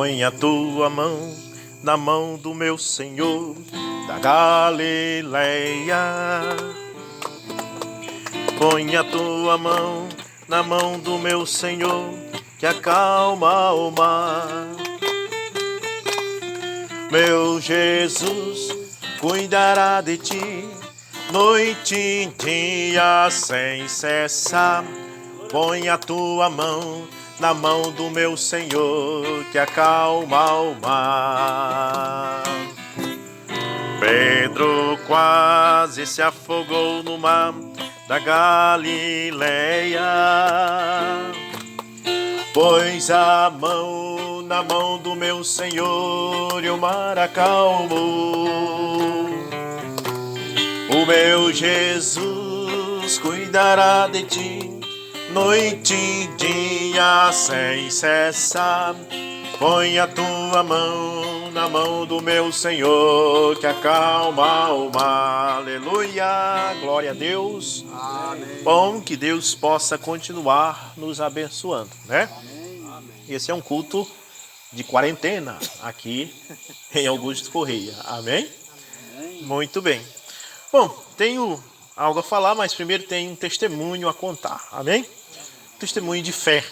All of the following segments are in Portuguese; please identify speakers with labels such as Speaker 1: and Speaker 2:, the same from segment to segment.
Speaker 1: Põe a tua mão na mão do meu Senhor da Galileia. Põe a tua mão na mão do meu Senhor que acalma o mar. Meu Jesus cuidará de ti noite e dia sem cessar. Põe a tua mão na mão do meu Senhor que acalma o mar. Pedro quase se afogou no mar da Galileia, pôs a mão na mão do meu Senhor e o mar acalmou. O meu Jesus cuidará de ti noite e dia sem cessar. Põe a tua mão na mão do meu Senhor que acalma o mar. Aleluia, glória a Deus. Amém. Bom, que Deus possa continuar nos abençoando, né? Amém. Esse é um culto de quarentena aqui em Augusto Correia. Amém? Amém. Muito bem. Bom, tenho algo a falar, mas primeiro tenho um testemunho a contar. Amém? Testemunho de fé.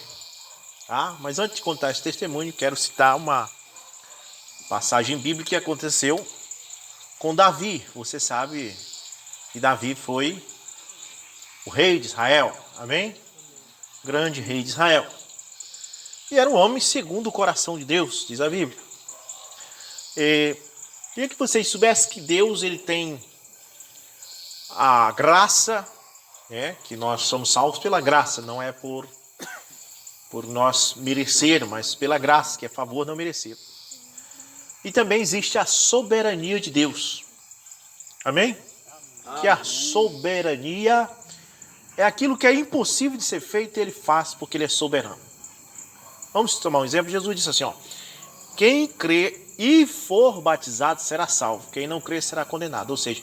Speaker 1: Tá? Mas antes de contar esse testemunho, quero citar uma passagem bíblica que aconteceu com Davi. Você sabe que Davi foi o rei de Israel. Amém? Grande rei de Israel. E era um homem segundo o coração de Deus, diz a Bíblia. Queria que vocês soubessem que Deus ele tem a graça, que nós somos salvos pela graça, não é por nós merecer, mas pela graça, que é favor não merecer. E também existe a soberania de Deus. Amém? Amém. Que a soberania é aquilo que é impossível de ser feito, ele faz porque ele é soberano. Vamos tomar um exemplo. Jesus disse assim, quem crê e for batizado será salvo, quem não crê será condenado. Ou seja,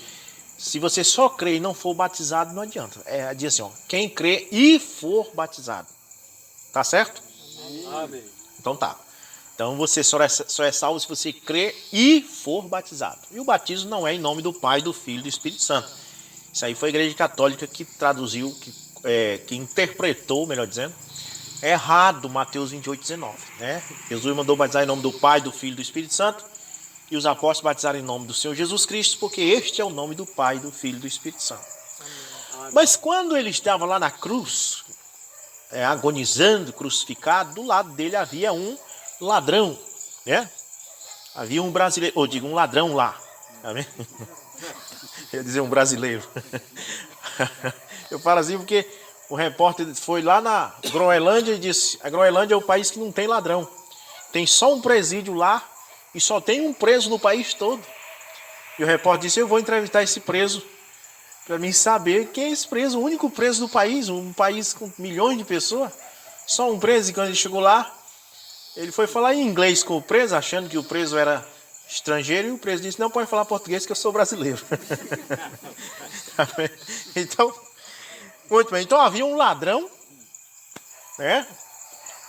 Speaker 1: se você só crê e não for batizado, não adianta. Diz assim, quem crê e for batizado. Tá certo? Amém. Então tá. Então você só é salvo se você crê e for batizado. E o batismo não é em nome do Pai, do Filho e do Espírito Santo. Isso aí foi a Igreja Católica que traduziu, que interpretou, melhor dizendo, errado Mateus 28:19. Né? Jesus mandou batizar em nome do Pai, do Filho e do Espírito Santo. E os apóstolos batizaram em nome do Senhor Jesus Cristo, porque este é o nome do Pai, do Filho e do Espírito Santo. Amém. Mas quando ele estava lá na cruz, agonizando, crucificado, do lado dele havia um ladrão, né? Havia um brasileiro, um ladrão lá. Amém? Eu ia dizer um brasileiro. Eu falo assim porque o repórter foi lá na Groenlândia e disse, a Groenlândia é o país que não tem ladrão. Tem só um presídio lá e só tem um preso no país todo. E o repórter disse, eu vou entrevistar esse preso para mim saber quem é esse preso, o único preso do país, um país com milhões de pessoas, só um preso. E quando ele chegou lá, ele foi falar em inglês com o preso, achando que o preso era estrangeiro, e o preso disse, não pode falar português que eu sou brasileiro. Então, muito bem, então havia um ladrão, né?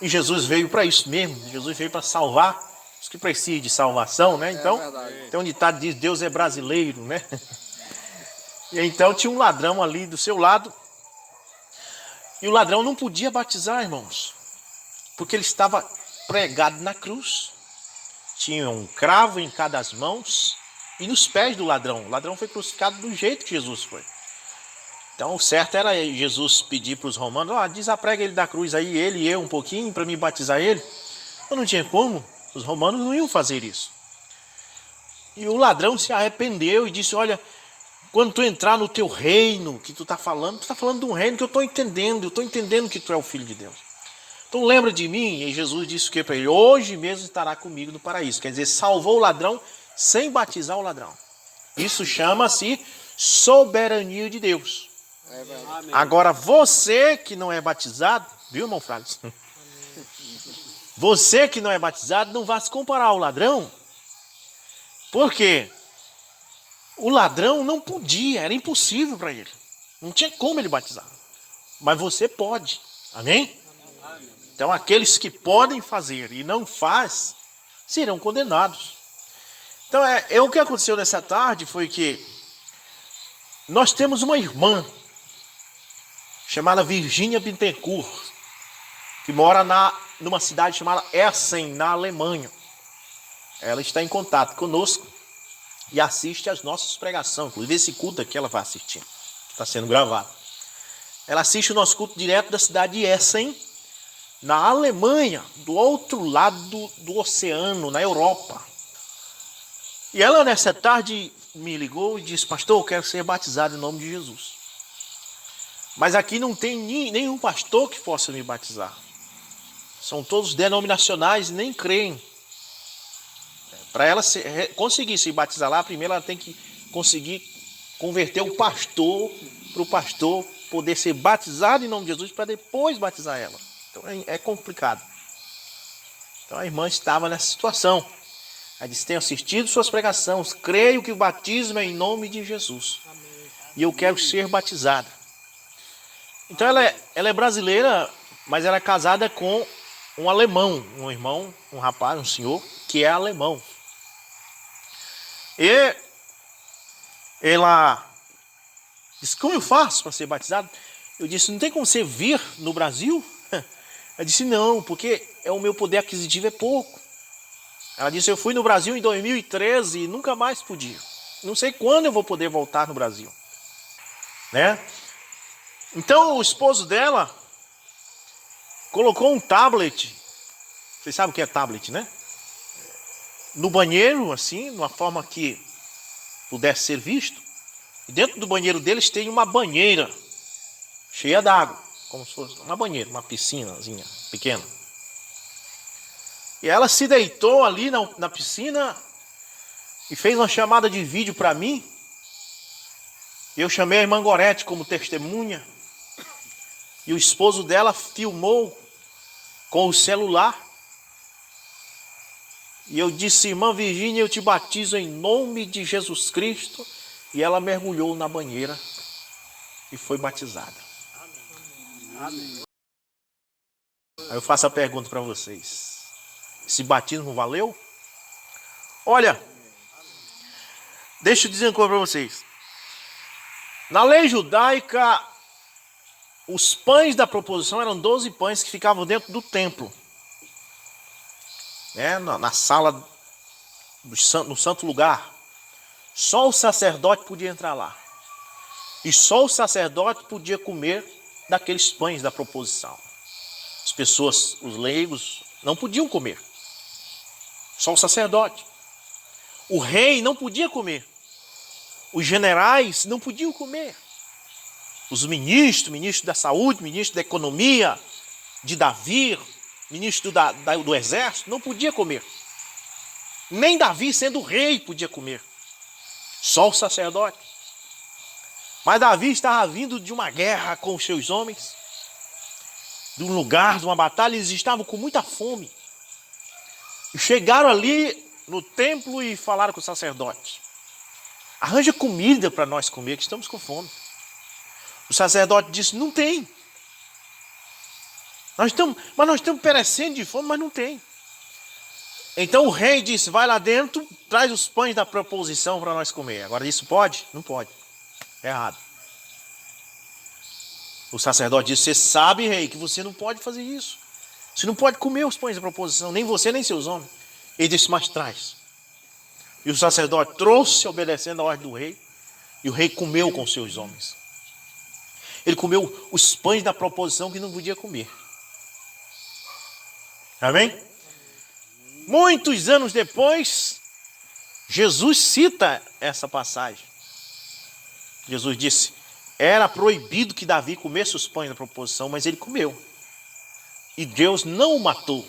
Speaker 1: E Jesus veio para isso mesmo, Jesus veio para salvar os que precisam de salvação, né? Então, tem um ditado que diz, Deus é brasileiro, né? E então tinha um ladrão ali do seu lado. E o ladrão não podia batizar, irmãos. Porque ele estava pregado na cruz. Tinha um cravo em cada das mãos e nos pés do ladrão. O ladrão foi crucificado do jeito que Jesus foi. Então o certo era Jesus pedir para os romanos, desaprega ele da cruz aí, ele e eu um pouquinho, para me batizar ele. Eu não tinha como. Os romanos não iam fazer isso. E o ladrão se arrependeu e disse, olha, quando tu entrar no teu reino, que tu está falando de um reino que eu estou entendendo que tu é o Filho de Deus. Então lembra de mim, e Jesus disse o que para ele? Hoje mesmo estará comigo no paraíso. Quer dizer, salvou o ladrão sem batizar o ladrão. Isso chama-se soberania de Deus. Agora você que não é batizado, viu, irmão Frades? Você que não é batizado, não vá se comparar ao ladrão. Por quê? O ladrão não podia, era impossível para ele. Não tinha como ele batizar. Mas você pode. Amém? Então aqueles que podem fazer e não faz, serão condenados. Então, o que aconteceu nessa tarde foi que nós temos uma irmã chamada Virgínia Bittencourt, que mora numa cidade chamada Essen, na Alemanha. Ela está em contato conosco e assiste às nossas pregações, inclusive esse culto aqui ela vai assistir, que está sendo gravado. Ela assiste o nosso culto direto da cidade de Essen, na Alemanha, do outro lado do oceano, na Europa. E ela nessa tarde me ligou e disse: pastor, eu quero ser batizado em nome de Jesus. Mas aqui não tem nenhum pastor que possa me batizar. São todos denominacionais e nem creem. Para ela conseguir se batizar lá, primeiro ela tem que conseguir converter o pastor, para o pastor poder ser batizado em nome de Jesus, para depois batizar ela. Então é complicado. Então a irmã estava nessa situação. Ela disse: tenho assistido suas pregações, creio que o batismo é em nome de Jesus. E eu quero ser batizada. Então ela é brasileira, mas ela é casada com um alemão, um irmão, um rapaz, um senhor, que é alemão. E ela disse: como eu faço para ser batizado? Eu disse: não tem como você vir no Brasil? Ela disse: não, porque o meu poder aquisitivo é pouco. Ela disse: eu fui no Brasil em 2013 e nunca mais podia. Não sei quando eu vou poder voltar no Brasil. Né? Então o esposo dela colocou um tablet. Vocês sabem o que é tablet, né? No banheiro, assim, de uma forma que pudesse ser visto. E dentro do banheiro deles tem uma banheira cheia d'água, como se fosse uma banheira, uma piscinazinha pequena. E ela se deitou ali na piscina e fez uma chamada de vídeo para mim. Eu chamei a irmã Gorete como testemunha. E o esposo dela filmou com o celular. E eu disse: irmã Virgínia, eu te batizo em nome de Jesus Cristo. E ela mergulhou na banheira e foi batizada. Amém. Aí eu faço a pergunta para vocês: esse batismo valeu? Olha, deixa eu dizer uma coisa para vocês. Na lei judaica, os pães da proposição eram 12 pães que ficavam dentro do templo. Né? Na sala, no santo lugar. Só o sacerdote podia entrar lá. E só o sacerdote podia comer daqueles pães da proposição. As pessoas, os leigos, não podiam comer. Só o sacerdote. O rei não podia comer. Os generais não podiam comer. Os ministros da saúde, ministro da economia, de Davi, ministro do exército, não podia comer. Nem Davi, sendo rei, podia comer. Só o sacerdote. Mas Davi estava vindo de uma guerra com os seus homens, de um lugar, de uma batalha, eles estavam com muita fome. E chegaram ali no templo e falaram com o sacerdote: arranja comida para nós comer, que estamos com fome. O sacerdote disse: não tem. Nós estamos perecendo de fome, mas não tem. Então o rei disse: vai lá dentro, traz os pães da proposição para nós comer. Agora isso pode? Não pode. É errado. O sacerdote disse: você sabe, rei, que você não pode fazer isso. Você não pode comer os pães da proposição, nem você, nem seus homens. Ele disse: mas traz. E o sacerdote trouxe, obedecendo a ordem do rei, e o rei comeu com seus homens. Ele comeu os pães da proposição que não podia comer. Amém? Muitos anos depois, Jesus cita essa passagem. Jesus disse: era proibido que Davi comesse os pães da proposição, mas ele comeu. E Deus não o matou.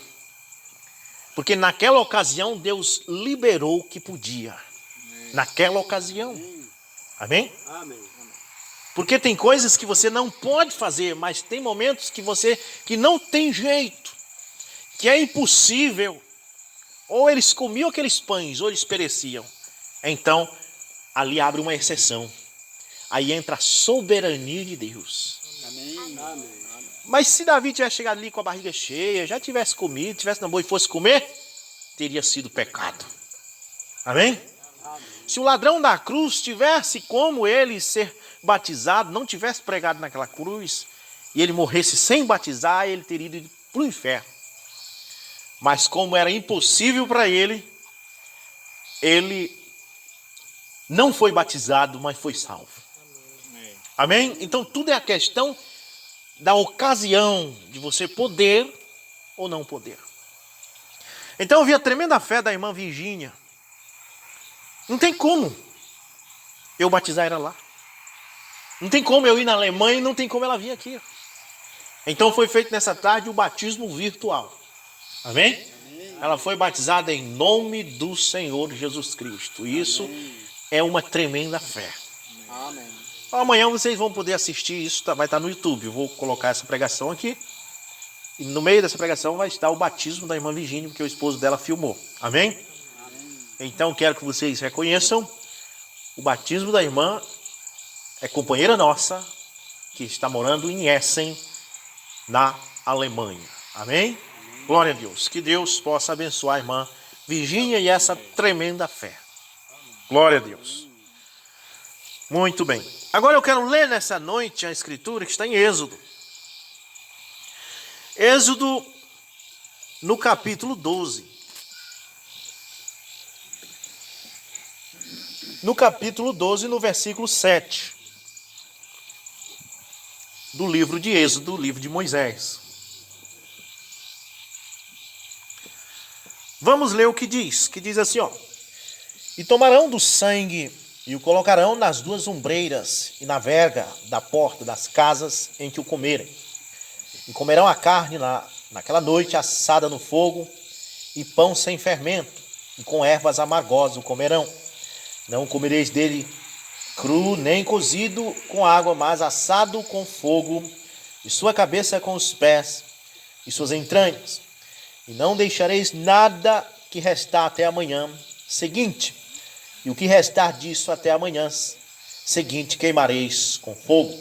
Speaker 1: Porque naquela ocasião Deus liberou que podia. Naquela ocasião. Amém?
Speaker 2: Amém.
Speaker 1: Porque tem coisas que você não pode fazer, mas tem momentos que não tem jeito, que é impossível. Ou eles comiam aqueles pães, ou eles pereciam. Então, ali abre uma exceção. Aí entra a soberania de Deus.
Speaker 2: Amém. Amém.
Speaker 1: Mas se Davi tivesse chegado ali com a barriga cheia, já tivesse comido, tivesse na boa e fosse comer, teria sido pecado. Amém? Se o ladrão da cruz tivesse como ele ser batizado, não tivesse pregado naquela cruz, e ele morresse sem batizar, ele teria ido para o inferno. Mas como era impossível para ele, ele não foi batizado, mas foi salvo. Amém? Então tudo é a questão da ocasião de você poder ou não poder. Então eu vi a tremenda fé da irmã Virgínia. Não tem como eu batizar ela lá. Não tem como eu ir na Alemanha e não tem como ela vir aqui. Então foi feito nessa tarde o batismo virtual. Amém? Ela foi batizada em nome do Senhor Jesus Cristo. Isso é uma tremenda fé.
Speaker 2: Amém.
Speaker 1: Amanhã vocês vão poder assistir isso, vai estar no YouTube. Eu vou colocar essa pregação aqui. E no meio dessa pregação vai estar o batismo da irmã Virgínia, porque o esposo dela filmou. Amém? Então quero que vocês reconheçam o batismo da irmã. É companheira nossa que está morando em Essen, na Alemanha. Amém? Glória a Deus. Que Deus possa abençoar a irmã Virgínia e essa tremenda fé. Glória a Deus. Muito bem. Agora eu quero ler nessa noite a escritura que está em Êxodo. Êxodo no capítulo 12. No capítulo 12, no versículo 7. Do livro de Êxodo, do livro de Moisés. Vamos ler o que diz. Que diz assim, ó. E tomarão do sangue e o colocarão nas duas ombreiras e na verga da porta das casas em que o comerem. E comerão a carne naquela noite assada no fogo e pão sem fermento e com ervas amargosas o comerão. Não comereis dele cru nem cozido com água, mas assado com fogo, e sua cabeça com os pés e suas entranhas. E não deixareis nada que restar até amanhã seguinte, e o que restar disso até amanhã seguinte queimareis com fogo.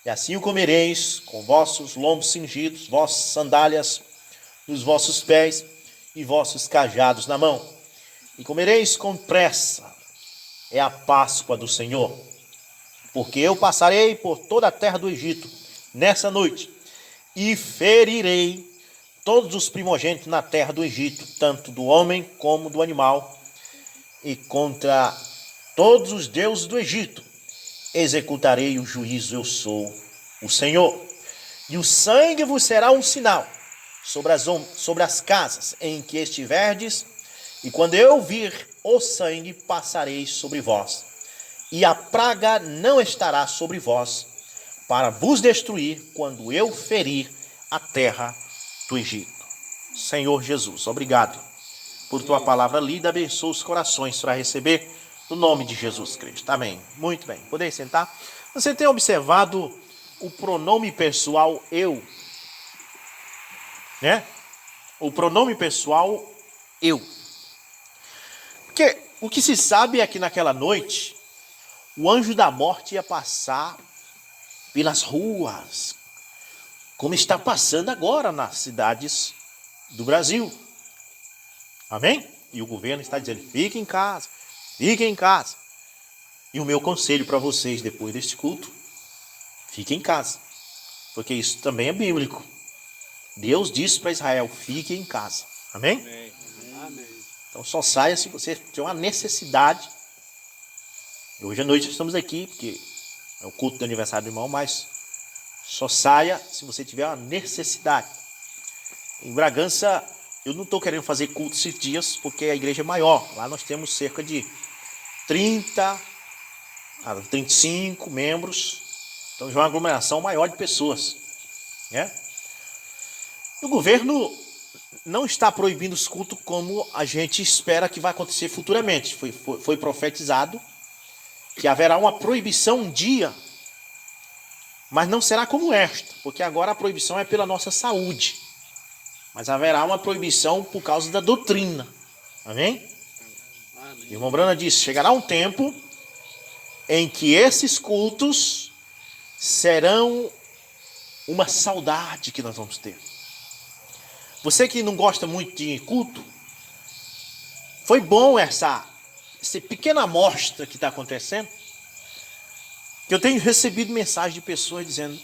Speaker 1: E assim o comereis com vossos lombos cingidos, vossas sandálias nos vossos pés e vossos cajados na mão. E comereis com pressa. É a Páscoa do Senhor, porque eu passarei por toda a terra do Egito nessa noite e ferirei todos os primogênitos na terra do Egito, tanto do homem como do animal, e contra todos os deuses do Egito executarei o juízo. Eu sou o Senhor. E o sangue vos será um sinal sobre as casas em que estiverdes, e quando eu vir o sangue, passarei sobre vós, e a praga não estará sobre vós, para vos destruir quando eu ferir a terra do Egito. Senhor Jesus, obrigado por tua palavra lida, abençoa os corações para receber no nome de Jesus Cristo. Amém. Muito bem, podem sentar. Você tem observado o pronome pessoal eu, né? O pronome pessoal eu. Porque o que se sabe é que naquela noite, o anjo da morte ia passar pelas ruas, como está passando agora nas cidades do Brasil. Amém? E o governo está dizendo, fiquem em casa, fiquem em casa. E o meu conselho para vocês depois deste culto, fiquem em casa, porque isso também é bíblico. Deus disse para Israel, fiquem em casa. Amém?
Speaker 2: Amém.
Speaker 1: Então só saia se você tiver uma necessidade. E hoje à noite estamos aqui, porque é o culto do aniversário do irmão, mas só saia se você tiver uma necessidade. Em Bragança, eu não estou querendo fazer culto esses dias, porque a igreja é maior. Lá nós temos cerca de 35 membros. Então já é uma aglomeração maior de pessoas, né? E o governo não está proibindo os cultos como a gente espera que vai acontecer futuramente. Foi profetizado que haverá uma proibição um dia, mas não será como esta, porque agora a proibição é pela nossa saúde. Mas haverá uma proibição por causa da doutrina. Amém? O irmão Brana disse, chegará um tempo em que esses cultos serão uma saudade que nós vamos ter. Você que não gosta muito de culto, Foi bom essa pequena amostra que está acontecendo, que eu tenho recebido mensagem de pessoas dizendo: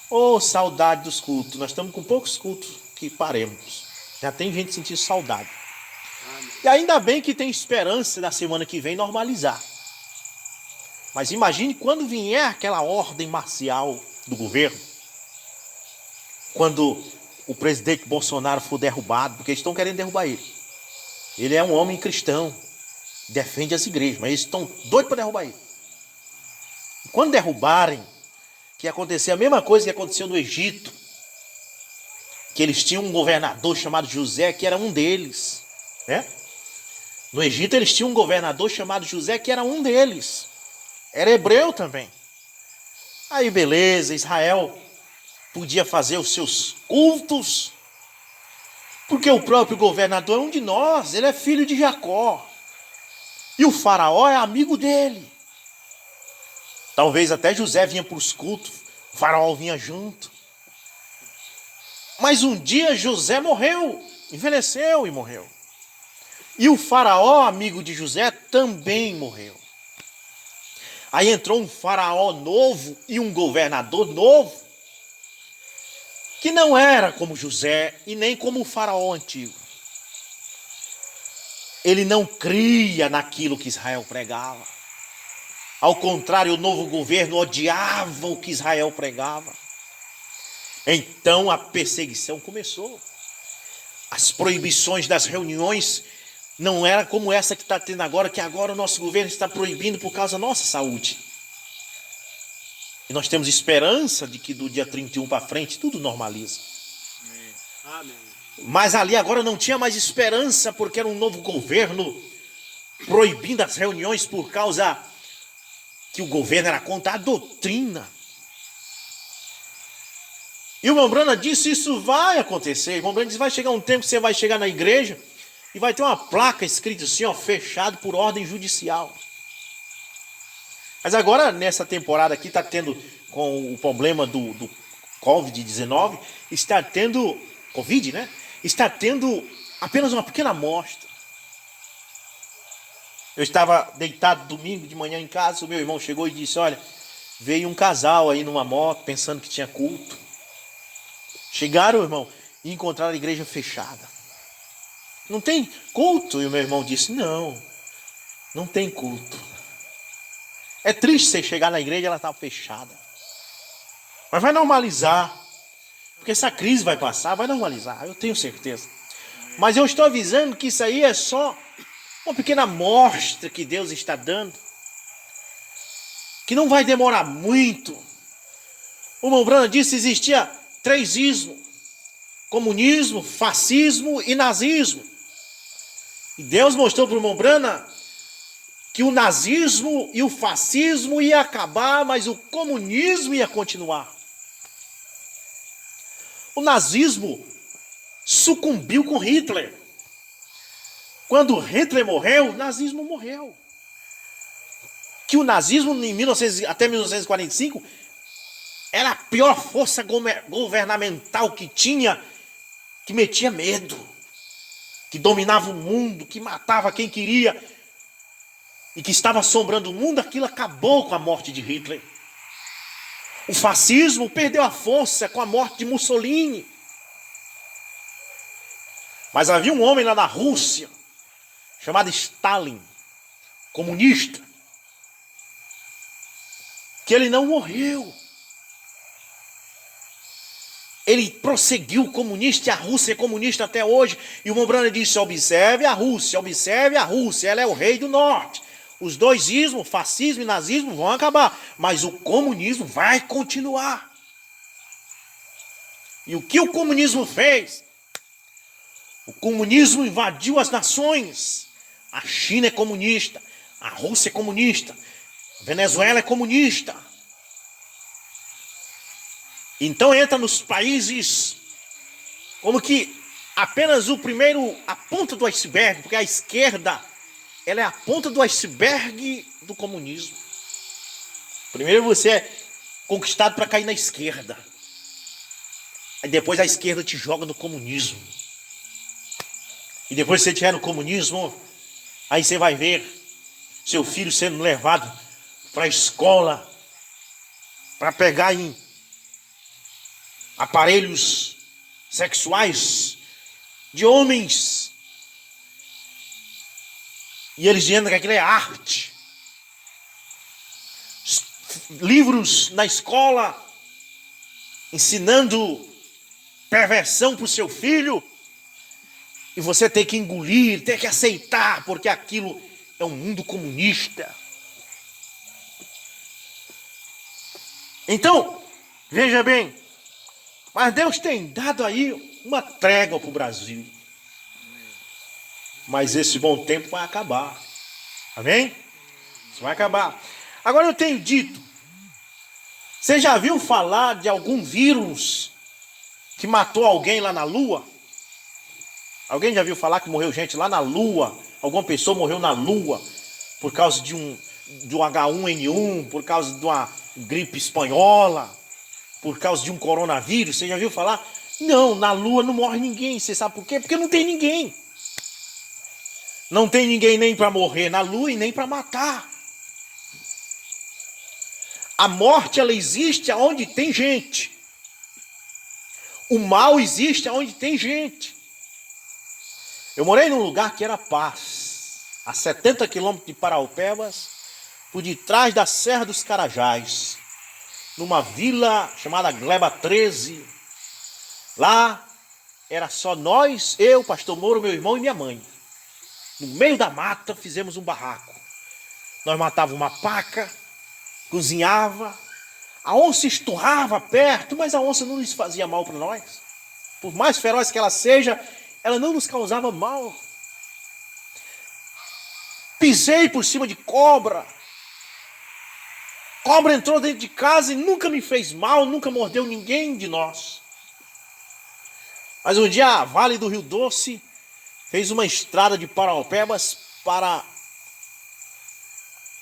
Speaker 1: "Oh, saudade dos cultos, nós estamos com poucos cultos que paremos." Já tem gente sentindo saudade. E ainda bem que tem esperança da semana que vem normalizar. Mas imagine quando vier aquela ordem marcial do governo, quando o presidente Bolsonaro for derrubado, porque eles estão querendo derrubar ele. Ele é um homem cristão, defende as igrejas, mas eles estão doidos para derrubar ele. E quando derrubarem, que ia acontecer a mesma coisa que aconteceu no Egito, que eles tinham um governador chamado José, que era um deles, né? No Egito eles tinham um governador chamado José, que era um deles. Era hebreu também. Aí beleza, Israel podia fazer os seus cultos, porque o próprio governador é um de nós, ele é filho de Jacó. E o faraó é amigo dele. Talvez até José vinha para os cultos, o faraó vinha junto. Mas um dia José morreu, envelheceu e morreu. E o faraó, amigo de José, também morreu. Aí entrou um faraó novo e um governador novo, que não era como José e nem como o faraó antigo. Ele não cria naquilo que Israel pregava. Ao contrário, o novo governo odiava o que Israel pregava. Então a perseguição começou. As proibições das reuniões não era como essa que está tendo agora, que agora o nosso governo está proibindo por causa da nossa saúde. E nós temos esperança de que do dia 31 para frente tudo normaliza.
Speaker 2: Amém.
Speaker 1: Mas ali agora não tinha mais esperança, porque era um novo governo proibindo as reuniões por causa que o governo era contra a doutrina. E o irmão Brana disse: isso vai acontecer. O irmão Brana disse: vai chegar um tempo que você vai chegar na igreja e vai ter uma placa escrita assim, ó, fechado por ordem judicial. Mas agora, nessa temporada aqui, está tendo, com o problema do Covid-19, está tendo, Covid, né? Está tendo apenas uma pequena amostra. Eu estava deitado domingo de manhã em casa, o meu irmão chegou e disse: olha, veio um casal aí numa moto, pensando que tinha culto. Chegaram, irmão, e encontraram a igreja fechada. Não tem culto? E o meu irmão disse: não, não tem culto. É triste você chegar na igreja e ela está fechada. Mas vai normalizar. Porque essa crise vai passar, vai normalizar, eu tenho certeza. Mas eu estou avisando que isso aí é só uma pequena amostra que Deus está dando, que não vai demorar muito. O irmão Brana disse que existia 3 ismos: comunismo, fascismo e nazismo. E Deus mostrou para o irmão Brana que o nazismo e o fascismo ia acabar, mas o comunismo ia continuar. O nazismo sucumbiu com Hitler. Quando Hitler morreu, o nazismo morreu. Que o nazismo até 1945 era a pior força governamental que tinha, que metia medo, que dominava o mundo, que matava quem queria e que estava assombrando o mundo. Aquilo acabou com a morte de Hitler. O fascismo perdeu a força com a morte de Mussolini. Mas havia um homem lá na Rússia, chamado Stalin, comunista, que ele não morreu. Ele prosseguiu comunista, e a Rússia é comunista até hoje. E o Mombrana disse: observe a Rússia, ela é o rei do norte. Os 2 ismos, fascismo e nazismo, vão acabar, mas o comunismo vai continuar. E o que o comunismo fez? O comunismo invadiu as nações. A China é comunista, a Rússia é comunista, a Venezuela é comunista. Então entra nos países como que apenas a ponta do iceberg, porque a esquerda, ela é a ponta do iceberg do comunismo. Primeiro você é conquistado para cair na esquerda. Aí depois a esquerda te joga no comunismo. E depois que você estiver no comunismo, Aí você vai ver seu filho sendo levado para a escola para pegar em aparelhos sexuais de homens. E eles dizendo que aquilo é arte. Livros na escola ensinando perversão para o seu filho. E você tem que engolir, tem que aceitar, porque aquilo é um mundo comunista. Então, veja bem, mas Deus tem dado aí uma trégua para o Brasil. Mas esse bom tempo vai acabar. Amém? Isso vai acabar. Agora eu tenho dito, você já viu falar de algum vírus que matou alguém lá na Lua? Alguém já viu falar que morreu gente lá na Lua? Alguma pessoa morreu na Lua por causa de um H1N1, por causa de uma gripe espanhola, por causa de um coronavírus? Você já viu falar? Não, na Lua não morre ninguém. Você sabe por quê? Porque não tem ninguém. Não tem ninguém nem para morrer na Lua e nem para matar. A morte, ela existe aonde tem gente. O mal existe aonde tem gente. Eu morei num lugar que era paz, a 70 quilômetros de Paraupebas, por detrás da Serra dos Carajás, numa vila chamada Gleba 13. Lá era só nós, eu, pastor Moura, meu irmão e minha mãe. No meio da mata fizemos um barraco. Nós matávamos uma paca, cozinhava, a onça esturrava perto, mas a onça não nos fazia mal para nós. Por mais feroz que ela seja, ela não nos causava mal. Pisei por cima de cobra. Cobra entrou dentro de casa e nunca me fez mal, nunca mordeu ninguém de nós. Mas um dia a Vale do Rio Doce fez uma estrada de Paraupebas para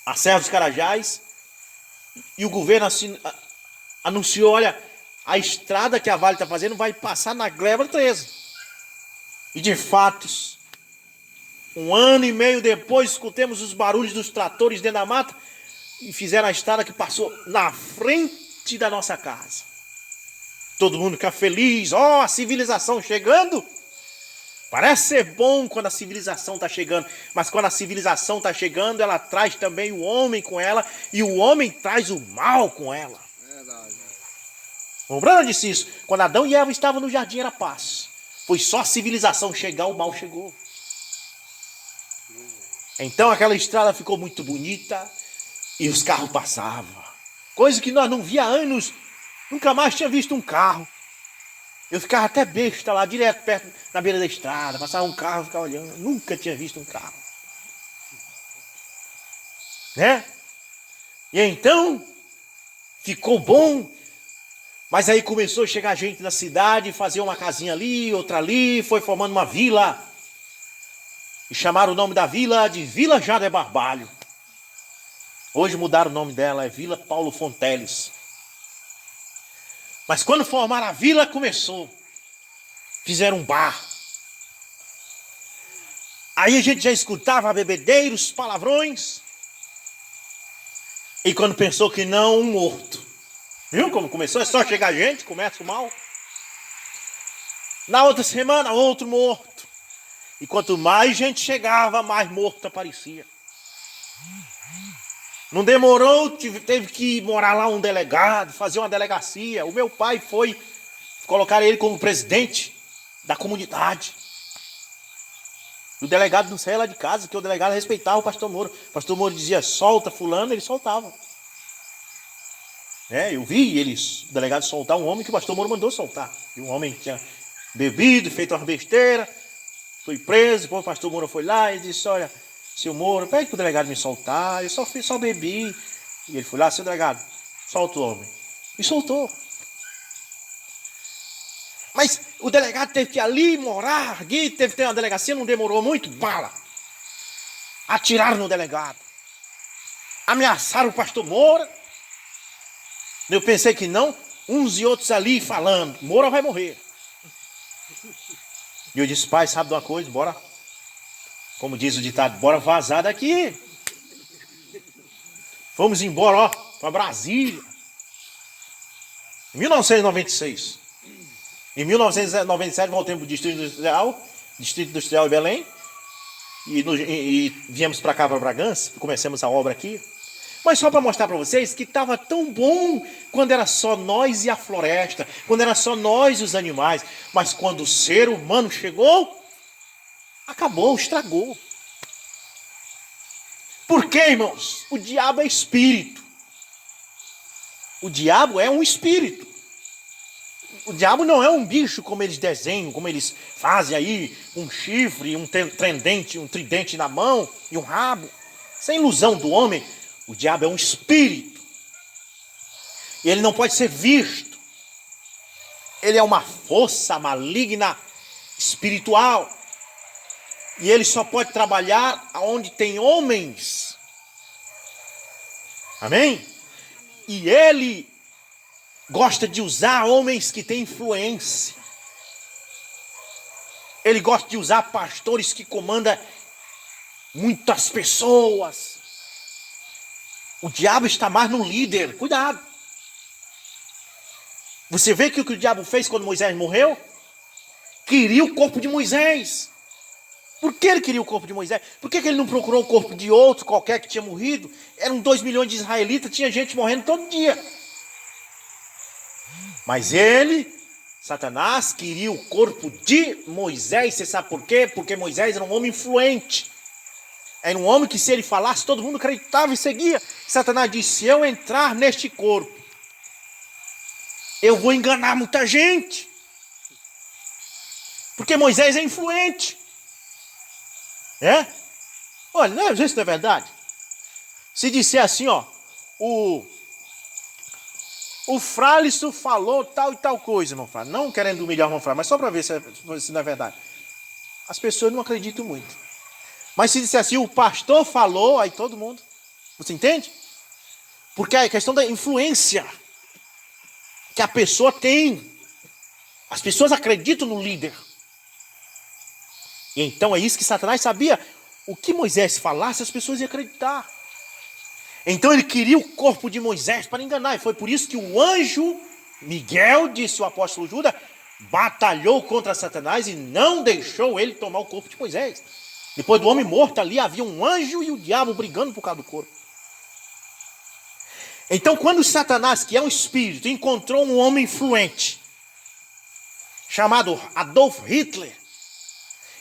Speaker 1: a Serra dos Carajás e o governo anunciou, olha, a estrada que a Vale está fazendo vai passar na Gleba 13. E de fato, 1 ano e meio depois, escutemos os barulhos dos tratores dentro da mata e fizeram a estrada que passou na frente da nossa casa. Todo mundo fica feliz, a civilização chegando. Parece ser bom quando a civilização está chegando, mas quando a civilização está chegando, ela traz também o homem com ela, e o homem traz o mal com ela.
Speaker 2: Verdade.
Speaker 1: O Brano disse isso, quando Adão e Eva estavam no jardim era paz. Foi só a civilização chegar, o mal chegou. Então aquela estrada ficou muito bonita e os carros passavam. Coisa que nós não via há anos, nunca mais tinha visto um carro. Eu ficava até besta lá, direto perto, na beira da estrada, passava um carro, ficava olhando, nunca tinha visto um carro. Né? E então, ficou bom, mas aí começou a chegar gente na cidade, fazer uma casinha ali, outra ali, foi formando uma vila. E chamaram o nome da vila de Vila Jader Barbalho. Hoje mudaram o nome dela, é Vila Paulo Fonteles. Mas quando formaram a vila, começou. Fizeram um bar. Aí a gente já escutava bebedeiros, palavrões. E quando pensou que não, um morto. Viu como começou? É só chegar gente, começa o mal. Na outra semana, outro morto. E quanto mais gente chegava, mais morto aparecia. Não demorou, teve que morar lá um delegado, fazer uma delegacia. O meu pai foi colocar ele como presidente da comunidade. O delegado não saía lá de casa, porque o delegado respeitava o pastor Moura. O pastor Moura dizia, solta fulano, ele soltava. Eu vi o delegado soltar um homem que o pastor Moura mandou soltar. E um homem que tinha bebido, feito uma besteira, foi preso, depois o pastor Moura foi lá e disse, olha, seu Moura, pede para o delegado me soltar, eu só bebi. E ele foi lá, seu delegado, solta o homem. E soltou. Mas o delegado teve que ir ali morar, teve que ter uma delegacia, não demorou muito, bala. Atiraram no delegado. Ameaçaram o pastor Moura. Eu pensei que não, uns e outros ali falando, Moura vai morrer. E eu disse, pai, sabe de uma coisa? Bora Como diz o ditado, bora vazar daqui. Fomos embora, ó, para Brasília. Em 1996. Em 1997 voltamos para o Distrito Industrial de Belém. E viemos para cá, para Bragança. Começamos a obra aqui. Mas só para mostrar para vocês que estava tão bom quando era só nós e a floresta. Quando era só nós e os animais. Mas quando o ser humano chegou, acabou, estragou. Por quê, irmãos? O diabo é espírito. O diabo é um espírito. O diabo não é um bicho como eles desenham, como eles fazem aí, um chifre, um tridente na mão e um rabo. Isso é ilusão do homem. O diabo é um espírito. E ele não pode ser visto. Ele é uma força maligna espiritual. E ele só pode trabalhar onde tem homens. Amém? E ele gosta de usar homens que têm influência. Ele gosta de usar pastores que comandam muitas pessoas. O diabo está mais no líder. Cuidado. Você vê que o que o diabo fez quando Moisés morreu? Queria o corpo de Moisés. Por que ele queria o corpo de Moisés? Por que ele não procurou o corpo de outro qualquer que tinha morrido? Eram 2 milhões de israelitas, tinha gente morrendo todo dia. Mas ele, Satanás, queria o corpo de Moisés. Você sabe por quê? Porque Moisés era um homem influente. Era um homem que, se ele falasse, todo mundo acreditava e seguia. Satanás disse: se eu entrar neste corpo, eu vou enganar muita gente. Porque Moisés é influente. É? Olha, não, isso não é verdade. Se disser assim, ó, o Fralisson falou tal e tal coisa, irmão Fralisson. Não querendo humilhar o irmão Fralisson, mas só para ver se não é verdade. As pessoas não acreditam muito. Mas se disser assim, o pastor falou, aí todo mundo. Você entende? Porque é a questão da influência que a pessoa tem. As pessoas acreditam no líder. E então é isso que Satanás sabia. O que Moisés falasse, as pessoas iam acreditar. Então ele queria o corpo de Moisés para enganar. E foi por isso que o anjo Miguel, disse o apóstolo Judas, batalhou contra Satanás e não deixou ele tomar o corpo de Moisés. Depois do homem morto ali, havia um anjo e o diabo brigando por causa do corpo. Então quando Satanás, que é um espírito, encontrou um homem influente, chamado Adolf Hitler,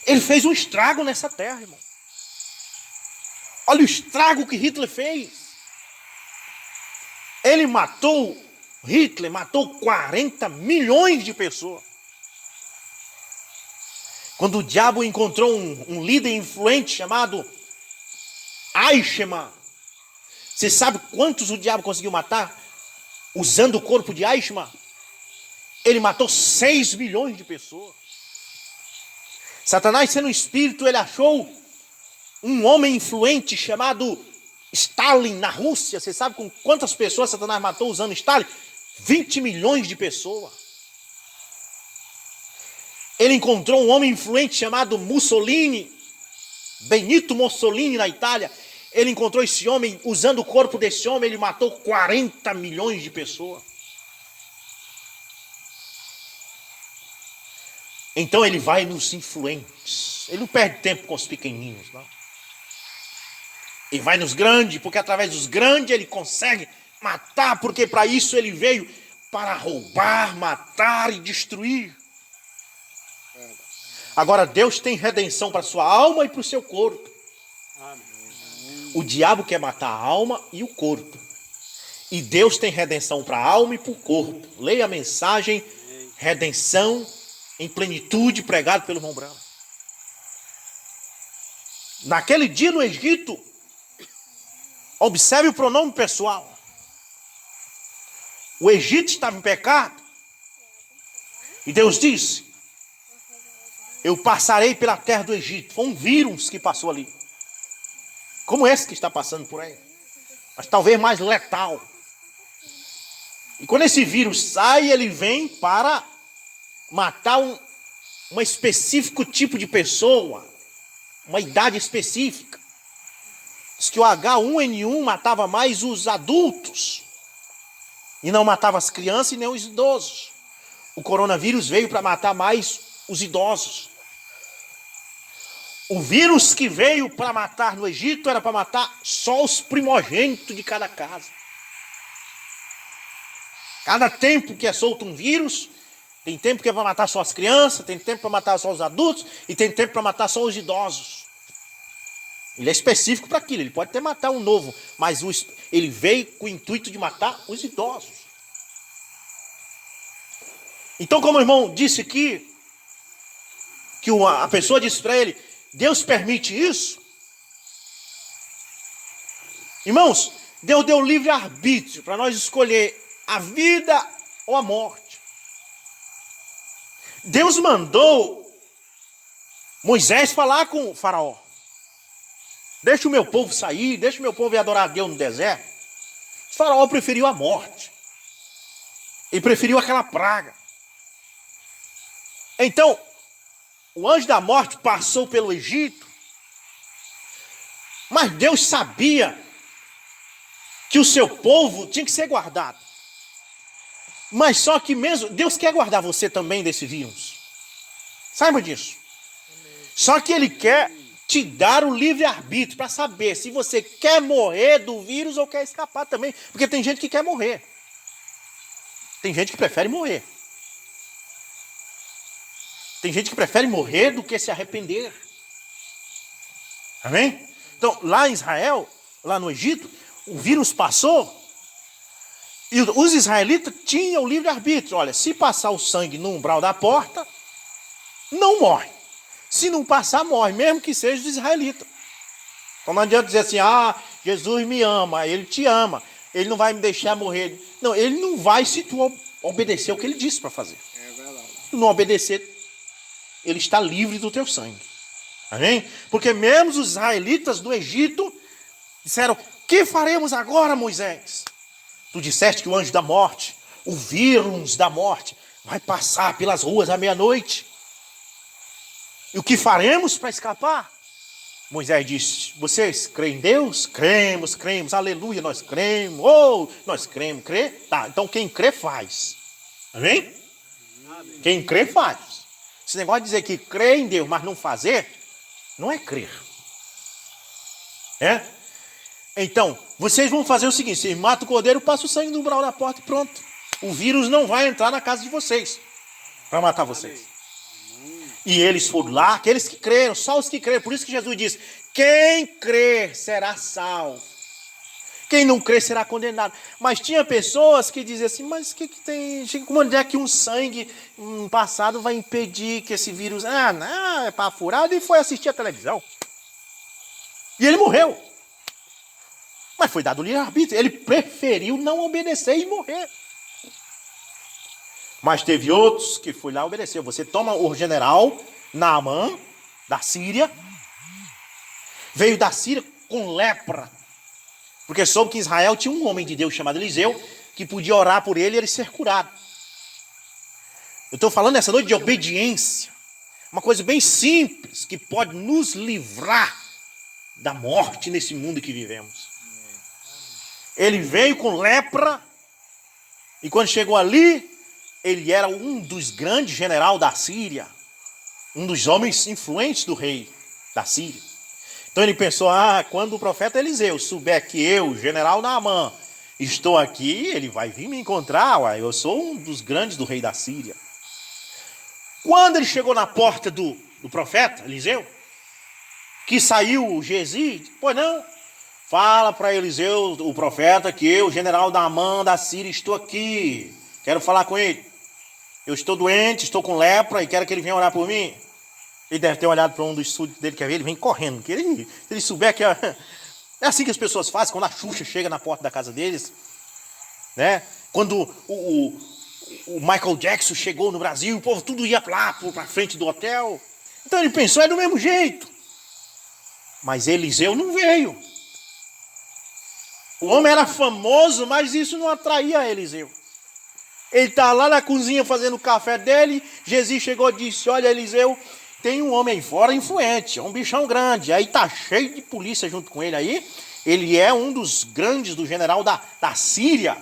Speaker 1: ele fez um estrago nessa terra, irmão. Olha o estrago que Hitler fez. Hitler matou 40 milhões de pessoas. Quando o diabo encontrou um líder influente chamado Eichmann. Você sabe quantos o diabo conseguiu matar? Usando o corpo de Eichmann. Ele matou 6 milhões de pessoas. Satanás, sendo um espírito, ele achou um homem influente chamado Stalin na Rússia. Você sabe com quantas pessoas Satanás matou usando Stalin? 20 milhões de pessoas. Ele encontrou um homem influente chamado Mussolini, Benito Mussolini na Itália. Ele encontrou esse homem, usando o corpo desse homem, ele matou 40 milhões de pessoas. Então ele vai nos influentes. Ele não perde tempo com os pequeninos, não. Ele vai nos grandes, porque através dos grandes ele consegue matar, porque para isso ele veio, para roubar, matar e destruir. Agora Deus tem redenção para a sua alma e para o seu corpo. O diabo quer matar a alma e o corpo. E Deus tem redenção para a alma e para o corpo. Leia a mensagem Redenção em Plenitude, pregado pelo irmão Branham. Naquele dia no Egito, observe o pronome pessoal. O Egito estava em pecado. E Deus disse: eu passarei pela terra do Egito. Foi um vírus que passou ali. Como esse que está passando por aí. Mas talvez mais letal. E quando esse vírus sai, ele vem para matar um específico tipo de pessoa. uma idade específica. Diz que o H1N1 matava mais os adultos e não matava as crianças e nem os idosos. O coronavírus veio para matar mais os idosos. O vírus que veio para matar no Egito era para matar só os primogênitos de cada casa. Cada tempo que é solto um vírus, tem tempo que é para matar só as crianças, tem tempo para matar só os adultos e tem tempo para matar só os idosos. Ele é específico para aquilo, ele pode até matar um novo, mas ele veio com o intuito de matar os idosos. Então, como o irmão disse aqui, que a pessoa disse para ele, Deus permite isso? Irmãos, Deus deu livre-arbítrio para nós escolher a vida ou a morte. Deus mandou Moisés falar com o faraó. Deixa o meu povo sair, deixa o meu povo ir adorar a Deus no deserto. O faraó preferiu a morte. Ele preferiu aquela praga. Então, o anjo da morte passou pelo Egito, mas Deus sabia que o seu povo tinha que ser guardado. Mas só que mesmo, Deus quer guardar você também desse vírus. Saiba disso. Só que Ele quer te dar o livre-arbítrio para saber se você quer morrer do vírus ou quer escapar também. Porque tem gente que quer morrer. Tem gente que prefere morrer. Tem gente que prefere morrer do que se arrepender. Amém? Então, lá em Israel, lá no Egito, o vírus passou e os israelitas tinham o livre-arbítrio. Olha, se passar o sangue no umbral da porta, não morre. Se não passar, morre, mesmo que seja dos israelitas. Então não adianta dizer assim, Jesus me ama, Ele te ama, Ele não vai me deixar morrer. Não, Ele não vai se tu obedecer o que Ele disse para fazer.
Speaker 2: É verdade.
Speaker 1: Se tu não obedecer, Ele está livre do teu sangue. Amém? Porque mesmo os israelitas do Egito disseram, que faremos agora, Moisés? Tu disseste que o anjo da morte, o vírus da morte, vai passar pelas ruas à meia-noite. E o que faremos para escapar? Moisés disse, vocês creem em Deus? Cremos, aleluia, nós cremos, nós cremos, crê? Tá, então quem crê faz. Amém? Quem crê faz. Esse negócio de dizer que crê em Deus, mas não fazer, não é crer. É? Então, vocês vão fazer o seguinte, vocês matam o cordeiro, passa o sangue no umbral da porta e pronto. O vírus não vai entrar na casa de vocês para matar vocês. E eles foram lá, aqueles que creram, só os que creram. Por isso que Jesus disse, quem crer será salvo. Quem não crer será condenado. Mas tinha pessoas que diziam assim, mas o que tem? Como é que um sangue passado vai impedir que esse vírus... não, é para furado, e foi assistir a televisão. E ele morreu. Mas foi dado o livre-arbítrio. Ele preferiu não obedecer e morrer. Mas teve outros que foi lá e obedeceu. Você toma o general Naamã, da Síria. Veio da Síria com lepra. Porque soube que em Israel tinha um homem de Deus chamado Eliseu, que podia orar por ele e ele ser curado. Eu estou falando nessa noite de obediência. Uma coisa bem simples, que pode nos livrar da morte nesse mundo que vivemos. Ele veio com lepra, e quando chegou ali, ele era um dos grandes generais da Síria, um dos homens influentes do rei da Síria. Então ele pensou, quando o profeta Eliseu souber que eu, general Naamã, estou aqui, ele vai vir me encontrar, eu sou um dos grandes do rei da Síria. Quando ele chegou na porta do profeta Eliseu, que saiu o Gezi, pois não, fala para Eliseu, o profeta, que eu, general Naamã da Síria, estou aqui, quero falar com ele. Eu estou doente, estou com lepra e quero que ele venha orar por mim. Ele deve ter olhado para um dos súditos dele, quer ver? Ele vem correndo. Se ele souber que é assim que as pessoas fazem, quando a Xuxa chega na porta da casa deles. Né? Quando o Michael Jackson chegou no Brasil, o povo tudo ia lá para frente do hotel. Então ele pensou, é do mesmo jeito. Mas Eliseu não veio. O homem era famoso, mas isso não atraía Eliseu. Ele está lá na cozinha fazendo o café dele. Jesus chegou e disse, olha Eliseu, tem um homem aí fora influente, é um bichão grande. Aí tá cheio de polícia junto com ele aí. Ele é um dos grandes, do general da Síria.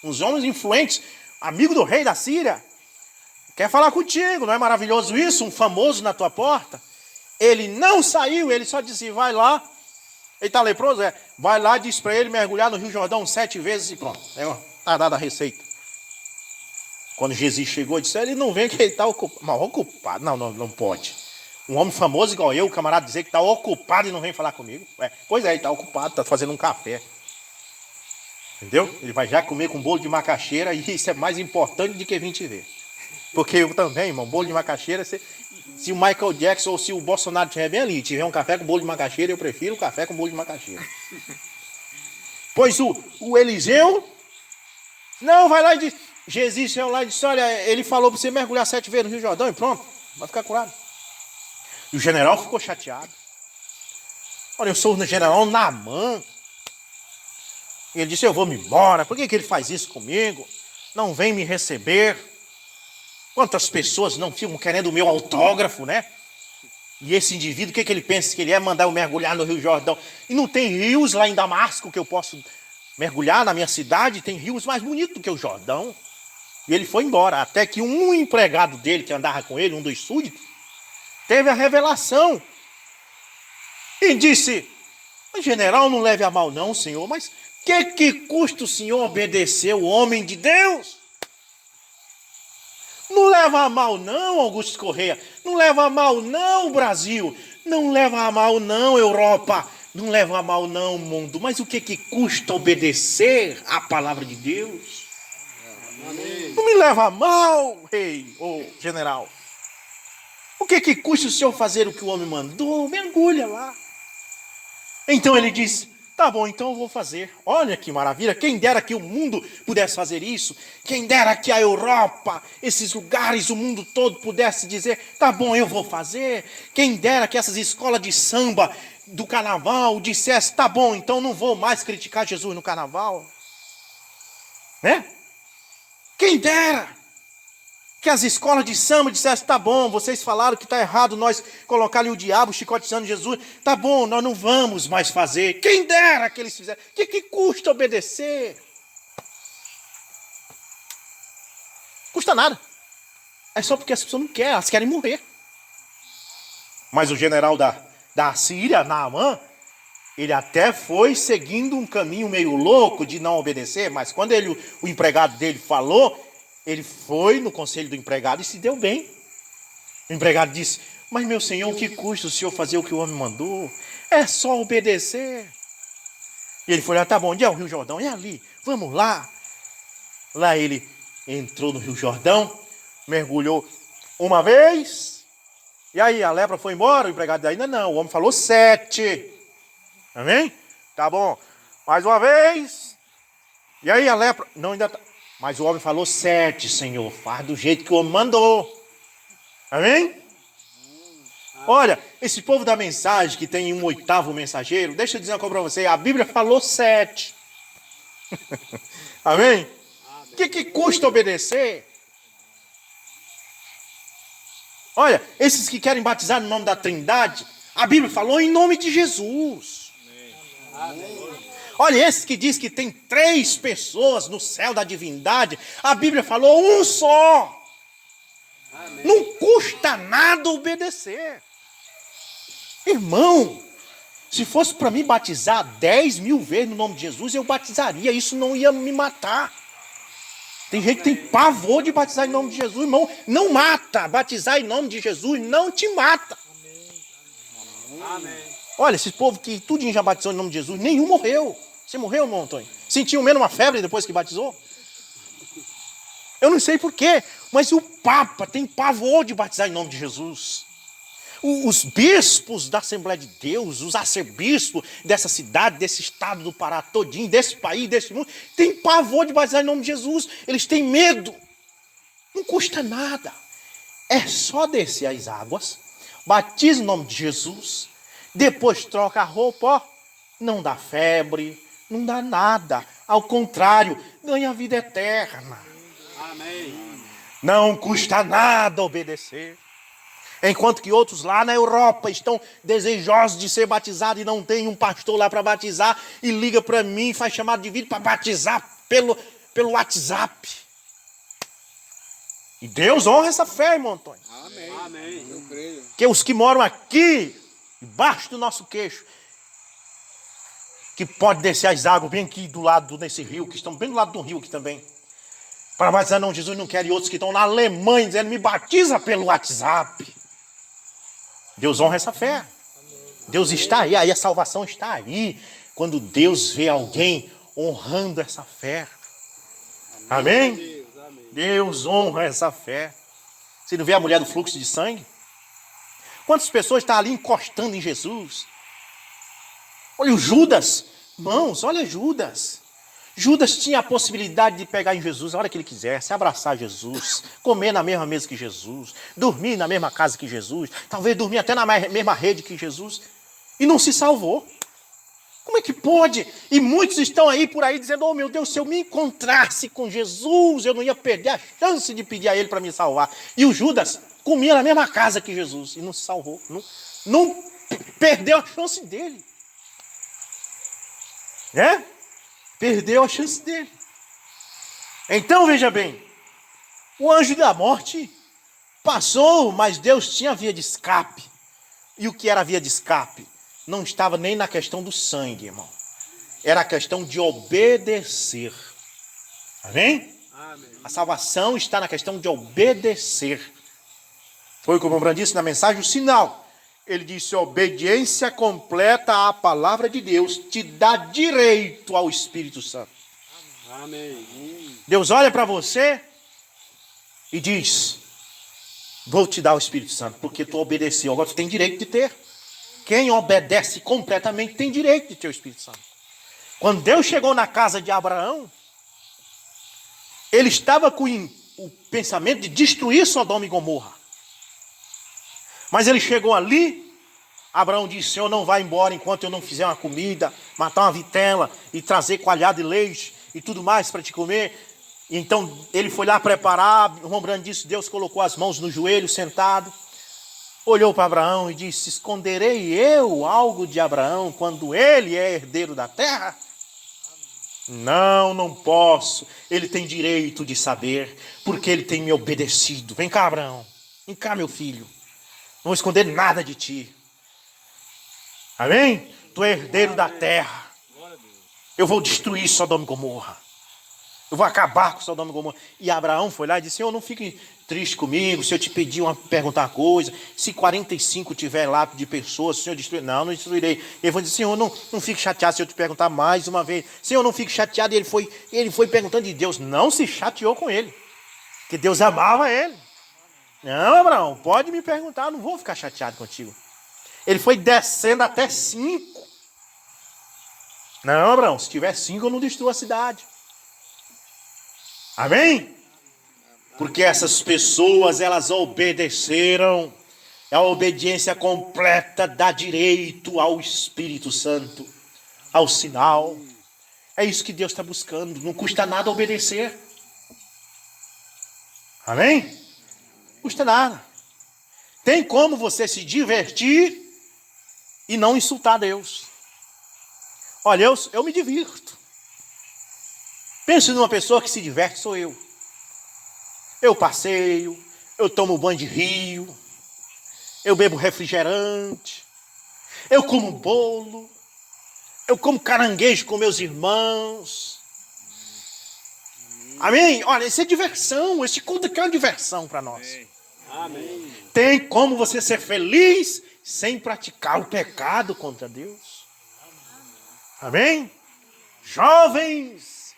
Speaker 1: Uns homens influentes, amigo do rei da Síria. Quer falar contigo, não é maravilhoso isso? Um famoso na tua porta. Ele não saiu, ele só disse, vai lá. Ele tá leproso? Vai lá, diz para ele mergulhar no Rio Jordão 7 vezes e pronto. Tá dada a receita. Quando Jesus chegou, disse, ele não vem que ele tá ocupado. Mas ocupado? Não pode. Um homem famoso igual eu, o camarada dizer que tá ocupado e não vem falar comigo. Pois é, ele tá ocupado, tá fazendo um café. Entendeu? Ele vai já comer com bolo de macaxeira e isso é mais importante do que vir te ver. Porque eu também, irmão, bolo de macaxeira, se o Michael Jackson ou se o Bolsonaro estiver bem ali, tiver um café com bolo de macaxeira, eu prefiro o café com bolo de macaxeira. Pois o Eliseu, não, vai lá e diz, Jesus chegou lá e disse, olha, ele falou para você mergulhar 7 vezes no Rio Jordão e pronto, vai ficar curado. E o general ficou chateado. Olha, eu sou o general Naamã. E ele disse, eu vou me embora, por que ele faz isso comigo? Não vem me receber. Quantas pessoas não ficam querendo o meu autógrafo, né? E esse indivíduo, o que ele pensa que ele é? Mandar eu mergulhar no Rio Jordão. E não tem rios lá em Damasco que eu posso mergulhar na minha cidade? Tem rios mais bonitos do que o Jordão. E ele foi embora, até que um empregado dele que andava com ele, um dos súditos, teve a revelação. E disse, general, não leve a mal não, senhor, mas que custa o senhor obedecer o homem de Deus? Não leva a mal não, Augusto Correia. Não leva a mal não, Brasil. Não leva a mal não, Europa. Não leva a mal não, mundo. Mas o que custa obedecer à palavra de Deus? Amém. Não me leva a mal, rei ou general. O que custa o senhor fazer o que o homem mandou? Mergulha lá. Então ele disse, tá bom, então eu vou fazer. Olha que maravilha, quem dera que o mundo pudesse fazer isso. Quem dera que a Europa, esses lugares, o mundo todo pudesse dizer, tá bom, eu vou fazer. Quem dera que essas escolas de samba do carnaval dissesse, tá bom, então não vou mais criticar Jesus no carnaval. Né? Quem dera que as escolas de samba dissessem, tá bom, vocês falaram que tá errado nós colocar ali o diabo chicoteando Jesus, tá bom, nós não vamos mais fazer. Quem dera que eles fizessem. O que custa obedecer? Custa nada. É só porque as pessoas não querem, elas querem morrer. Mas o general da Síria, Naamã, ele até foi seguindo um caminho meio louco de não obedecer, mas quando o empregado dele falou, ele foi no conselho do empregado e se deu bem. O empregado disse, mas meu senhor, o que custa o senhor fazer o que o homem mandou? É só obedecer. E ele foi lá, tá bom, onde é o Rio Jordão? É ali, vamos lá. Lá ele entrou no Rio Jordão, mergulhou uma vez, e aí a lepra foi embora, o empregado ainda não, o homem falou 7. Amém? Tá bom, mais uma vez, e aí a lepra, não, ainda tá. Mas o homem falou 7, Senhor, faz do jeito que o homem mandou. Amém? Olha, esse povo da mensagem que tem um 8º mensageiro, deixa eu dizer uma coisa para você, a Bíblia falou 7. Amém? O que custa obedecer? Olha, esses que querem batizar no nome da Trindade, a Bíblia falou em nome de Jesus. Amém. Olha, esse que diz que tem 3 pessoas no céu da divindade, a Bíblia falou um só. Amém. Não custa nada obedecer. Irmão, se fosse para mim batizar 10.000 vezes no nome de Jesus, eu batizaria, isso não ia me matar. Tem gente que tem pavor de batizar em nome de Jesus, irmão, não mata. Batizar em nome de Jesus não te mata. Amém. Olha, esse povo que tudinho já batizou em nome de Jesus, nenhum morreu. Você morreu, irmão Antônio? Sentiu menos uma febre depois que batizou? Eu não sei porquê, mas o Papa tem pavor de batizar em nome de Jesus. Os bispos da Assembleia de Deus, os arcebispos dessa cidade, desse estado do Pará todinho, desse país, desse mundo, tem pavor de batizar em nome de Jesus. Eles têm medo. Não custa nada. É só descer as águas, batiza em nome de Jesus, depois troca a roupa, ó, não dá febre, não dá nada. Ao contrário, ganha a vida eterna. Amém. Não custa nada obedecer. Enquanto que outros lá na Europa estão desejosos de ser batizados e não tem um pastor lá para batizar e liga para mim e faz chamado de vídeo para batizar pelo WhatsApp. E Deus honra essa fé, irmão Antônio.
Speaker 2: Amém. Amém. Eu creio.
Speaker 1: Que os que moram aqui, embaixo do nosso queixo, que pode descer as águas bem aqui do lado desse rio, que estão bem do lado do rio aqui também, para batizar, não, Jesus não quer, e outros que estão na Alemanha dizendo, me batiza pelo WhatsApp. Deus honra essa fé. Deus está aí a salvação está aí, quando Deus vê alguém honrando essa fé. Amém? Deus honra essa fé. Você não vê a mulher do fluxo de sangue? Quantas pessoas estão ali encostando em Jesus? Olha o Judas. Irmãos, olha Judas. Judas tinha a possibilidade de pegar em Jesus a hora que ele quisesse, abraçar Jesus, comer na mesma mesa que Jesus, dormir na mesma casa que Jesus, talvez dormir até na mesma rede que Jesus, e não se salvou. Como é que pode? E muitos estão aí por aí dizendo, oh meu Deus, se eu me encontrasse com Jesus, eu não ia perder a chance de pedir a ele para me salvar. E o Judas comia na mesma casa que Jesus e não se salvou. Não perdeu a chance dele. Né? Perdeu a chance dele. Então, veja bem, o anjo da morte passou, mas Deus tinha via de escape. E o que era a via de escape? Não estava nem na questão do sangue, irmão. Era a questão de obedecer. Amém?
Speaker 2: Amém.
Speaker 1: A salvação está na questão de obedecer. Foi como o Brand disse na mensagem, o sinal. Ele disse, obediência completa à palavra de Deus te dá direito ao Espírito Santo.
Speaker 2: Amém.
Speaker 1: Deus olha para você e diz, vou te dar o Espírito Santo, porque tu obedeceu, agora tu tem direito de ter. Quem obedece completamente tem direito de ter o Espírito Santo. Quando Deus chegou na casa de Abraão, ele estava com o pensamento de destruir Sodoma e Gomorra. Mas ele chegou ali, Abraão disse, Senhor, não vai embora enquanto eu não fizer uma comida, matar uma vitela e trazer coalhada de leite e tudo mais para te comer. E então ele foi lá preparar, o irmão Brando disse, Deus colocou as mãos no joelho, sentado, olhou para Abraão e disse, esconderei eu algo de Abraão quando ele é herdeiro da terra? Não posso. Ele tem direito de saber, porque ele tem me obedecido. Vem cá, Abraão. Vem cá, meu filho. Não vou esconder nada de ti. Amém? Tu é herdeiro da terra. Eu vou destruir Sodoma e Gomorra. Eu vou acabar com Sodoma e Gomorra. E Abraão foi lá e disse, Senhor, não fique triste comigo, se eu te pedir perguntar uma coisa, se 45 tiver lá de pessoas, o Senhor destruir. Não destruirei. Ele foi dizer, Senhor, não fique chateado se eu te perguntar mais uma vez. Senhor, não fique chateado. E ele foi perguntando, e Deus não se chateou com ele. Porque Deus amava ele. Não, Abraão, pode me perguntar, eu não vou ficar chateado contigo. Ele foi descendo até 5. Não, Abraão, se tiver 5 eu não destruo a cidade. Amém? Porque essas pessoas, elas obedeceram. A obediência completa dá direito ao Espírito Santo, ao sinal. É isso que Deus está buscando. Não custa nada obedecer. Amém? Custa nada. Tem como você se divertir e não insultar Deus. Olha, eu me divirto. Pense numa pessoa que se diverte, sou eu. Eu passeio, eu tomo banho de rio, eu bebo refrigerante, eu como bolo, eu como caranguejo com meus irmãos. Amém? Olha, isso é diversão, esse culto aqui é uma diversão para nós.
Speaker 2: Amém.
Speaker 1: Tem como você ser feliz sem praticar o pecado contra Deus. Amém? Jovens,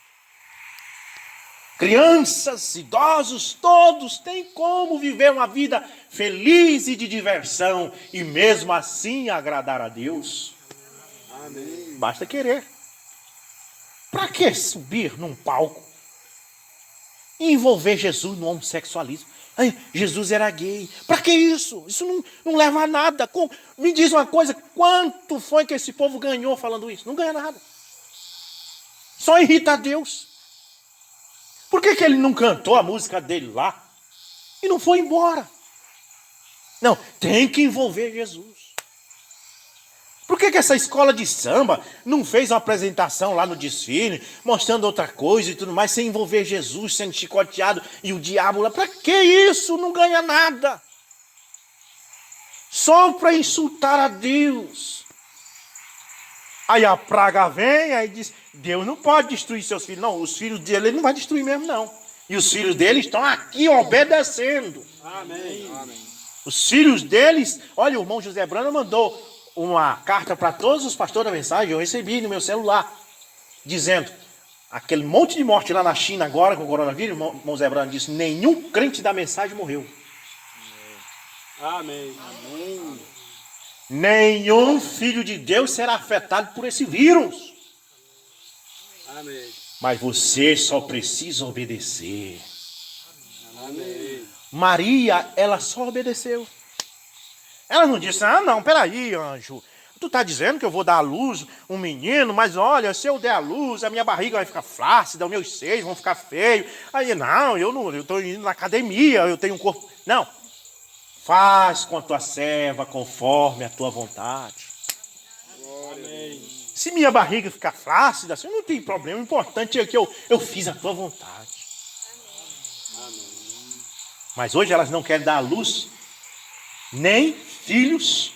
Speaker 1: crianças, idosos, todos têm como viver uma vida feliz e de diversão e mesmo assim agradar a Deus.
Speaker 2: Amém.
Speaker 1: Basta querer. Para que subir num palco e envolver Jesus no homossexualismo? Ai, Jesus era gay. Para que isso? Isso não leva a nada. Me diz uma coisa, quanto foi que esse povo ganhou falando isso? Não ganha nada. Só irrita a Deus. Por que ele não cantou a música dele lá e não foi embora? Não, tem que envolver Jesus. Por que essa escola de samba não fez uma apresentação lá no desfile, mostrando outra coisa e tudo mais, sem envolver Jesus sendo chicoteado e o diabo lá? Para que isso? Não ganha nada. Só para insultar a Deus. Aí a praga vem, aí diz, Deus não pode destruir seus filhos. Não, os filhos dele ele não vai destruir mesmo, não. E os filhos dele estão aqui obedecendo.
Speaker 2: Amém. Amém.
Speaker 1: Os filhos deles, olha, o irmão José Brano mandou uma carta para todos os pastores da mensagem, eu recebi no meu celular, dizendo, aquele monte de morte lá na China agora com o coronavírus, o irmão José Brano disse, nenhum crente da mensagem morreu.
Speaker 2: Amém. Amém.
Speaker 1: Nenhum filho de Deus será afetado por esse vírus.
Speaker 2: Amém.
Speaker 1: Mas você só precisa obedecer.
Speaker 2: Amém.
Speaker 1: Maria, ela só obedeceu. Ela não disse, não, peraí, anjo. Tu tá dizendo que eu vou dar à luz um menino, mas olha, se eu der à luz, a minha barriga vai ficar flácida, os meus seios vão ficar feios. Aí, não, eu tô indo na academia, eu tenho um corpo... Não. Faz com a tua serva conforme a tua vontade.
Speaker 2: Amém.
Speaker 1: Se minha barriga ficar flácida, assim, não tem problema. O importante é que eu fiz a tua vontade.
Speaker 2: Amém.
Speaker 1: Mas hoje elas não querem dar à luz nem filhos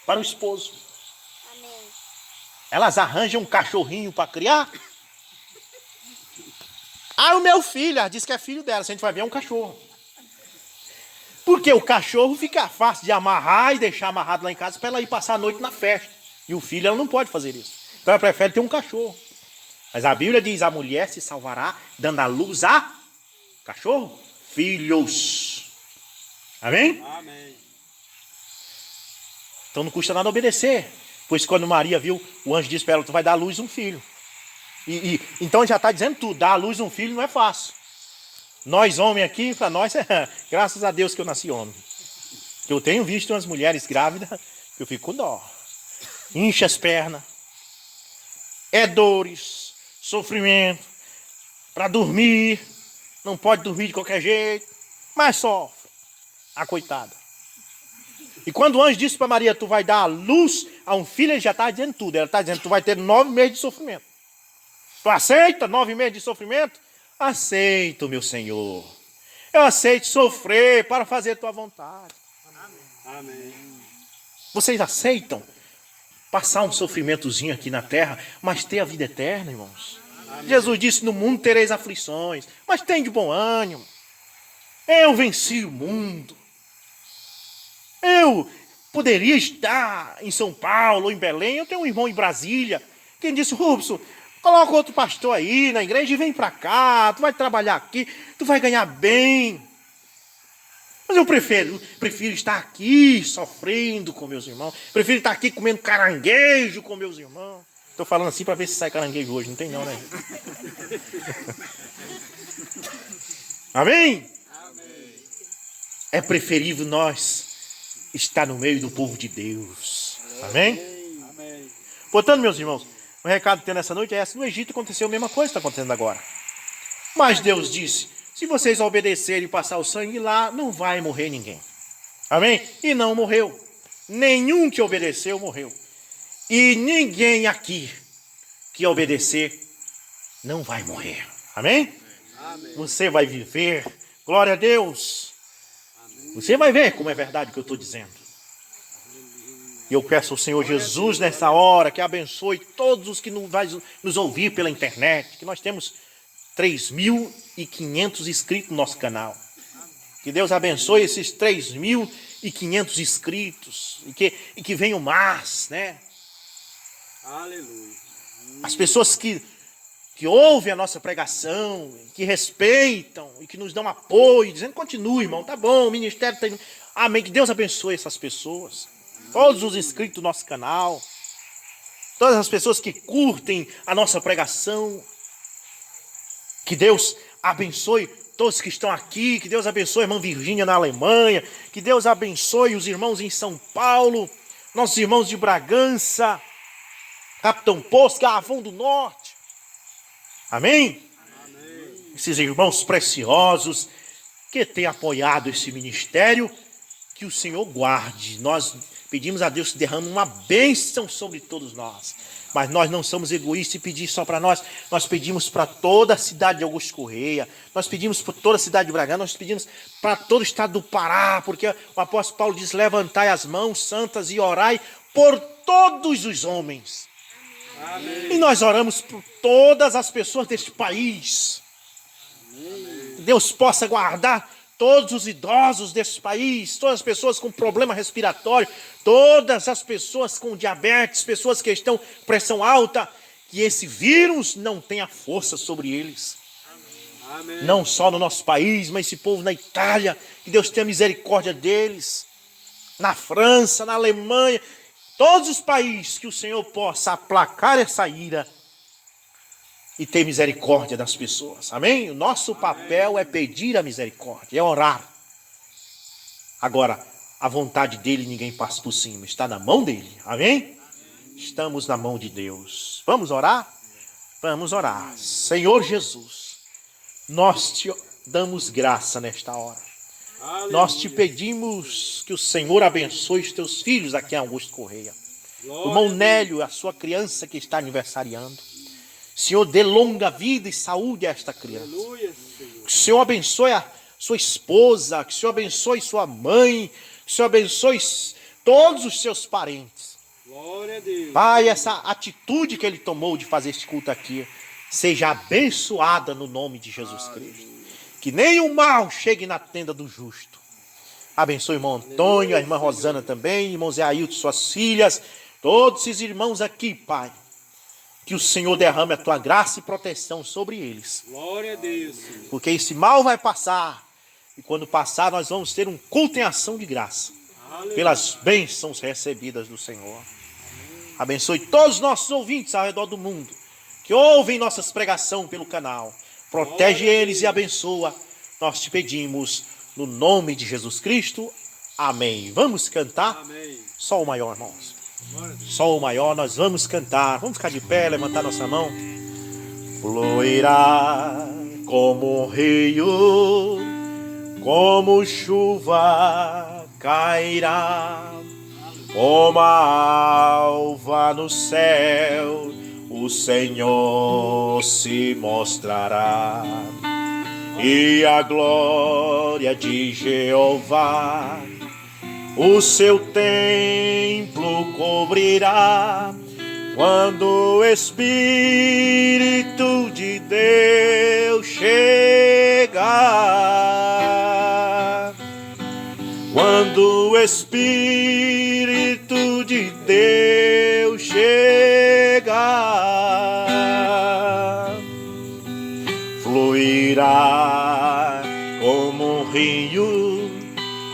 Speaker 1: para o esposo.
Speaker 3: Amém.
Speaker 1: Elas arranjam um cachorrinho para criar. Ah, o meu filho, ela diz que é filho dela. Se a gente vai ver, é um cachorro. Porque o cachorro fica fácil de amarrar e deixar amarrado lá em casa para ela ir passar a noite na festa. E o filho, ela não pode fazer isso. Então ela prefere ter um cachorro. Mas a Bíblia diz, a mulher se salvará dando à luz a cachorro, filhos. Amém?
Speaker 2: Amém.
Speaker 1: Então não custa nada obedecer. Pois quando Maria viu, o anjo disse para ela, tu vai dar à luz um filho. Então já está dizendo tudo, dar à luz um filho não é fácil. Nós homens aqui, para nós, graças a Deus que eu nasci homem. Eu tenho visto umas mulheres grávidas, que eu fico com dó. Incha as pernas. É dores, sofrimento. Para dormir, não pode dormir de qualquer jeito, mas sofre. A coitada. E quando o anjo disse para Maria, tu vai dar à luz a um filho, ele já está dizendo tudo. Ela está dizendo, tu vai ter 9 meses de sofrimento. Tu aceita 9 meses de sofrimento? Aceito, meu Senhor. Eu aceito sofrer para fazer tua vontade.
Speaker 2: Amém.
Speaker 1: Vocês aceitam passar um sofrimentozinho aqui na terra, mas ter a vida eterna, irmãos? Amém. Jesus disse, no mundo tereis aflições, mas tem de bom ânimo. Eu venci o mundo. Eu poderia estar em São Paulo ou em Belém. Eu tenho um irmão em Brasília. Quem disse, Rubson, coloca outro pastor aí na igreja e vem para cá. Tu vai trabalhar aqui, tu vai ganhar bem. Mas eu prefiro estar aqui sofrendo com meus irmãos. Prefiro estar aqui comendo caranguejo com meus irmãos. Estou falando assim para ver se sai caranguejo hoje. Não tem não, né? Amém?
Speaker 2: Amém.
Speaker 1: É preferível nós estar no meio do povo de Deus. Amém?
Speaker 2: Amém.
Speaker 1: Portanto, meus irmãos, o recado que tem nessa noite é essa. No Egito aconteceu a mesma coisa que está acontecendo agora. Mas Deus disse, se vocês obedecerem e passar o sangue lá, não vai morrer ninguém. Amém? E não morreu. Nenhum que obedeceu morreu. E ninguém aqui que obedecer não vai morrer. Amém?
Speaker 2: Amém.
Speaker 1: Você vai viver. Glória a Deus. Você vai ver como é verdade o que eu estou dizendo. E eu peço ao Senhor Jesus nessa hora que abençoe todos os que vai nos ouvir pela internet. Que nós temos 3.500 inscritos no nosso canal. Que Deus abençoe esses 3.500 inscritos. E que venham mais, né?
Speaker 2: Aleluia.
Speaker 1: As pessoas que ouvem a nossa pregação, que respeitam e que nos dão apoio, dizendo, continue, irmão, tá bom, o ministério tem... Amém, que Deus abençoe essas pessoas. Todos os inscritos do nosso canal, todas as pessoas que curtem a nossa pregação, que Deus abençoe todos que estão aqui, que Deus abençoe a irmã Virgínia na Alemanha, que Deus abençoe os irmãos em São Paulo, nossos irmãos de Bragança, Capitão Poço, Garrafão do Norte. Amém? Amém? Esses irmãos preciosos que têm apoiado esse ministério, que o Senhor guarde. Nós pedimos a Deus que derrame uma bênção sobre todos nós. Mas nós não somos egoístas e pedir só para nós. Nós pedimos para toda a cidade de Augusto Correia. Nós pedimos para toda a cidade de Bragantino. Nós pedimos para todo o estado do Pará. Porque o apóstolo Paulo diz, levantai as mãos santas e orai por todos os homens. Amém. E nós oramos por todas as pessoas deste país. Amém. Deus possa guardar todos os idosos desse país, todas as pessoas com problema respiratório, todas as pessoas com diabetes, pessoas que estão com pressão alta, que esse vírus não tenha força sobre eles. Amém. Não só no nosso país, mas esse povo na Itália, que Deus tenha misericórdia deles, na França, na Alemanha, todos os países, que o Senhor possa aplacar essa ira e ter misericórdia das pessoas. Amém? O nosso papel é pedir a misericórdia, é orar. Agora, a vontade dele ninguém passa por cima. Está na mão dele. Amém? Estamos na mão de Deus. Vamos orar? Vamos orar. Senhor Jesus, nós te damos graça nesta hora. Aleluia. Nós te pedimos que o Senhor abençoe os teus filhos aqui em Augusto Correia. Glória. O irmão Nélio, a sua criança que está aniversariando. Senhor, dê longa vida e saúde a esta criança. Aleluia, que o Senhor abençoe a sua esposa, que o Senhor abençoe sua mãe, que o Senhor abençoe todos os seus parentes. Glória a Deus. Pai, essa atitude que ele tomou de fazer este culto aqui, seja abençoada no nome de Jesus Cristo. Que nenhum mal chegue na tenda do justo. Abençoe o irmão Antônio, a irmã Rosana também, irmão Zé Ailton, suas filhas, todos esses irmãos aqui, Pai. Que o Senhor derrame a tua graça e proteção sobre eles. Glória a Deus. Porque esse mal vai passar. E quando passar, nós vamos ter um culto em ação de graça. Aleluia. Pelas bênçãos recebidas do Senhor. Abençoe todos os nossos ouvintes ao redor do mundo, que ouvem nossas pregações pelo canal. Protege eles e abençoa. Nós te pedimos no nome de Jesus Cristo. Amém. Vamos cantar? Amém. Sol maior, irmãos. Sol maior, nós vamos cantar. Vamos ficar de pé, levantar nossa mão. Fluirá como um rio, como chuva cairá, como a alva no céu, o Senhor se mostrará. E a glória de Jeová o seu templo cobrirá, quando o Espírito de Deus chegar. Quando o Espírito de Deus chegar, fluirá como um rio,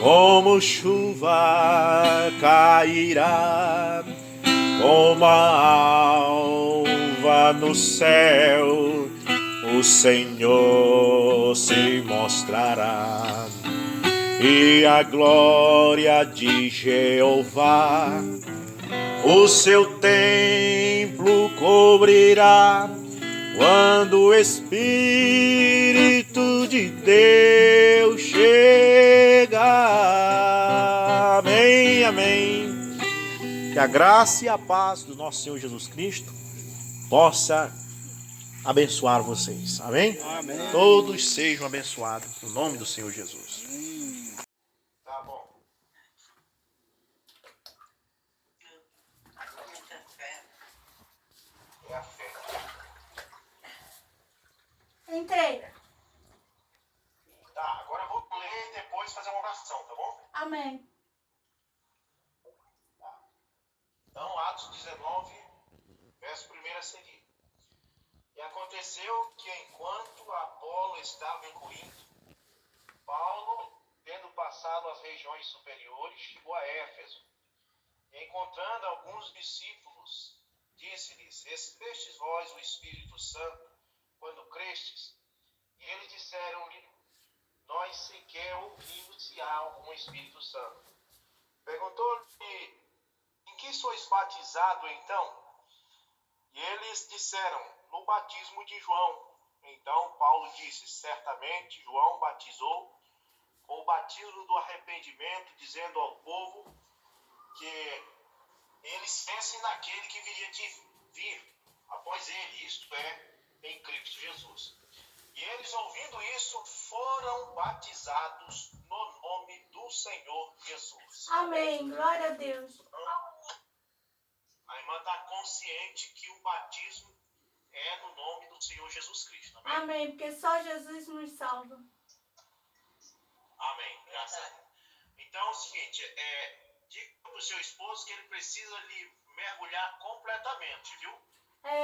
Speaker 1: como chuva cairá, como a alva no céu, o Senhor se mostrará. E a glória de Jeová o seu templo cobrirá, quando o Espírito de Deus chegar. Amém, amém. Que a graça e a paz do nosso Senhor Jesus Cristo possa abençoar vocês. Amém? Amém. Todos sejam abençoados no nome do Senhor Jesus. Tá bom. É a fé.
Speaker 3: Entrei.
Speaker 1: Tá, agora eu vou ler e depois fazer uma oração, tá bom?
Speaker 3: Amém.
Speaker 1: Tá. Então, Atos 19, verso 1 a seguir. E aconteceu que enquanto Apolo estava em Corinto, Paulo, tendo passado as regiões superiores, chegou a Éfeso. E encontrando alguns discípulos, disse-lhes: recebestes vós o Espírito Santo quando crestes? E eles disseram-lhe: nós sequer ouvimos se há algum Espírito Santo. Perguntou-lhe: em que sois batizado então? E eles disseram: no batismo de João. Então Paulo disse: certamente João batizou com o batismo do arrependimento, dizendo ao povo que eles pensem naquele que viria de vir após ele, isto é, em Cristo Jesus. E eles, ouvindo isso, foram batizados no nome do Senhor Jesus.
Speaker 3: Amém. Glória a Deus.
Speaker 1: A irmã está consciente que o batismo é no nome do Senhor Jesus Cristo. Amém?
Speaker 3: Amém. Porque só Jesus nos salva.
Speaker 1: Amém. Graças a Deus. Então é o seguinte, diga para o seu esposo que ele precisa lhe mergulhar completamente, viu?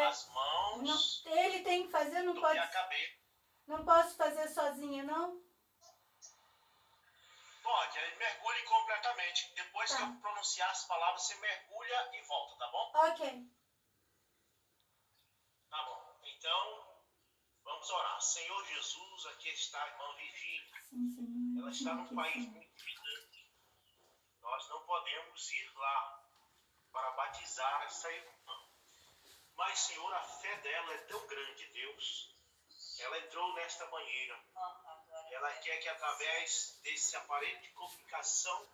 Speaker 1: As mãos
Speaker 3: Ele tem que fazer, não
Speaker 1: e
Speaker 3: pode.
Speaker 1: a cabeça.
Speaker 3: Não posso fazer sozinha, não?
Speaker 1: Pode, aí mergulhe completamente. Depois
Speaker 3: Tá.
Speaker 1: que eu pronunciar as palavras, você mergulha e volta, tá bom?
Speaker 3: Ok.
Speaker 1: Tá bom. Então, vamos orar. Senhor Jesus, aqui está a irmã Virgínia.
Speaker 3: Sim, Senhor.
Speaker 1: Ela está num país muito distante. Nós não podemos ir lá para batizar essa irmã. Mas, Senhor, a fé dela é tão grande, Deus. Ela entrou nesta banheira. Ela quer que, através desse aparelho de comunicação,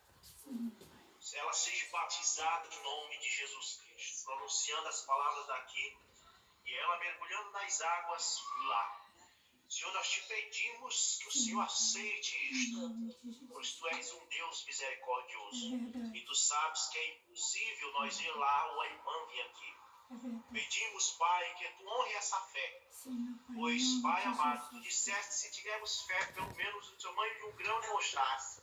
Speaker 1: ela seja batizada em nome de Jesus Cristo, pronunciando as palavras daqui e ela mergulhando nas águas lá. Senhor, nós te pedimos que o Senhor aceite isto, pois tu és um Deus misericordioso e tu sabes que é impossível nós ir lá ou a irmã vir aqui. Pedimos, Pai, que tu honre essa fé, pois, Pai amado, tu disseste que se tivermos fé, pelo menos do tamanho de um grão de mostaça,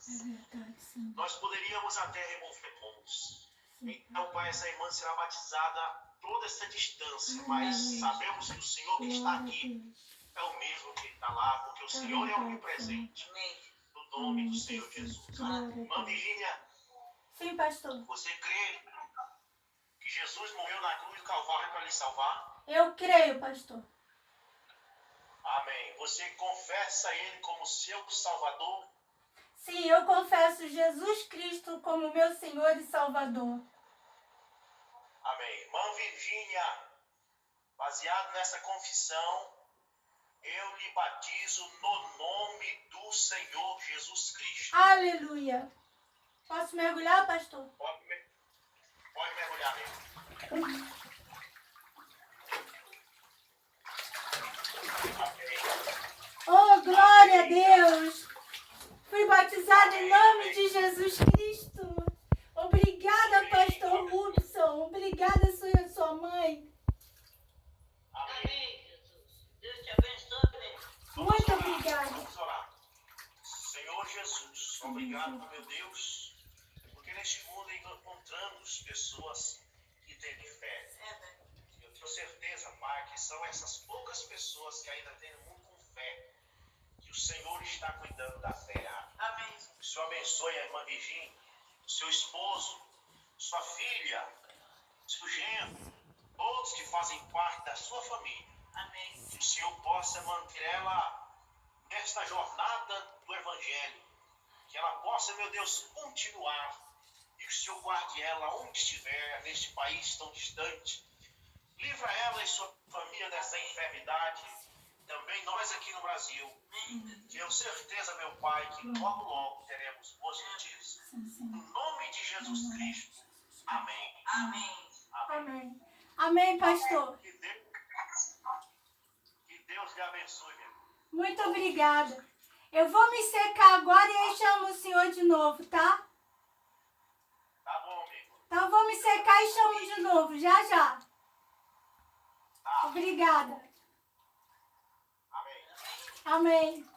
Speaker 1: nós poderíamos até remover montes. Então, Pai, essa irmã será batizada a toda essa distância, mas sabemos que o Senhor que está aqui é o mesmo que está lá, porque o Senhor é onipresente. No nome do Senhor Jesus. Irmã Virgínia,
Speaker 3: Sim, pastor.
Speaker 1: você crê que Jesus morreu na cruz do Calvário para lhe salvar?
Speaker 3: Eu creio, pastor.
Speaker 1: Amém. Você confessa Ele como seu Salvador?
Speaker 3: Sim, eu confesso Jesus Cristo como meu Senhor e Salvador.
Speaker 1: Amém. Irmã Virgínia, baseado nessa confissão, eu lhe batizo no nome do Senhor Jesus Cristo.
Speaker 3: Aleluia. Posso mergulhar, pastor?
Speaker 1: Pode mergulhar mesmo. Amém.
Speaker 3: Oh, glória a Deus. Fui batizada em nome de Jesus Cristo. Obrigada, pastor Hudson. Obrigada, sua mãe.
Speaker 1: Amém.
Speaker 4: Jesus. Deus te abençoe.
Speaker 3: Muito obrigada.
Speaker 1: Vamos orar. Senhor Jesus, obrigado, meu Deus, porque neste mundo encontramos pessoas que têm fé. Eu tenho certeza, Pai, que são essas poucas pessoas que ainda têm um mundo com fé, que o Senhor está cuidando da fé.
Speaker 4: Amém.
Speaker 1: Que o Senhor abençoe a irmã Virgínia, o seu esposo, sua filha, seu genro, todos que fazem parte da sua família.
Speaker 4: Amém.
Speaker 1: Que o Senhor possa manter ela nesta jornada do Evangelho. Que ela possa, meu Deus, continuar. E que o Senhor guarde ela onde estiver, neste país tão distante. Livra ela e sua família dessa enfermidade. Também nós aqui no Brasil. Tenho certeza, meu Pai, que logo, logo teremos boas notícias. No nome de Jesus Cristo. Amém.
Speaker 4: Amém.
Speaker 3: Amém. Amém, pastor.
Speaker 1: Que Deus lhe abençoe, meu irmão.
Speaker 3: Muito obrigada. Eu vou me secar agora e aí chamo o senhor de novo, tá?
Speaker 1: Tá bom, amigo.
Speaker 3: Então eu vou me secar e chamo de novo, já já.
Speaker 1: Tá.
Speaker 3: Obrigada.
Speaker 1: Amém.
Speaker 3: Amém.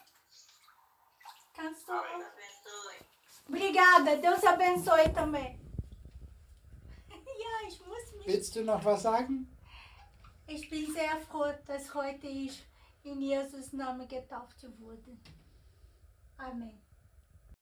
Speaker 3: Cansou?
Speaker 1: Amém.
Speaker 4: Abençoe.
Speaker 3: Obrigada. Deus abençoe também. Ja, ich muss mich...
Speaker 2: Willst du noch was sagen?
Speaker 3: Ich bin sehr froh, dass heute ich in Jesus Namen getauft wurde. Amém.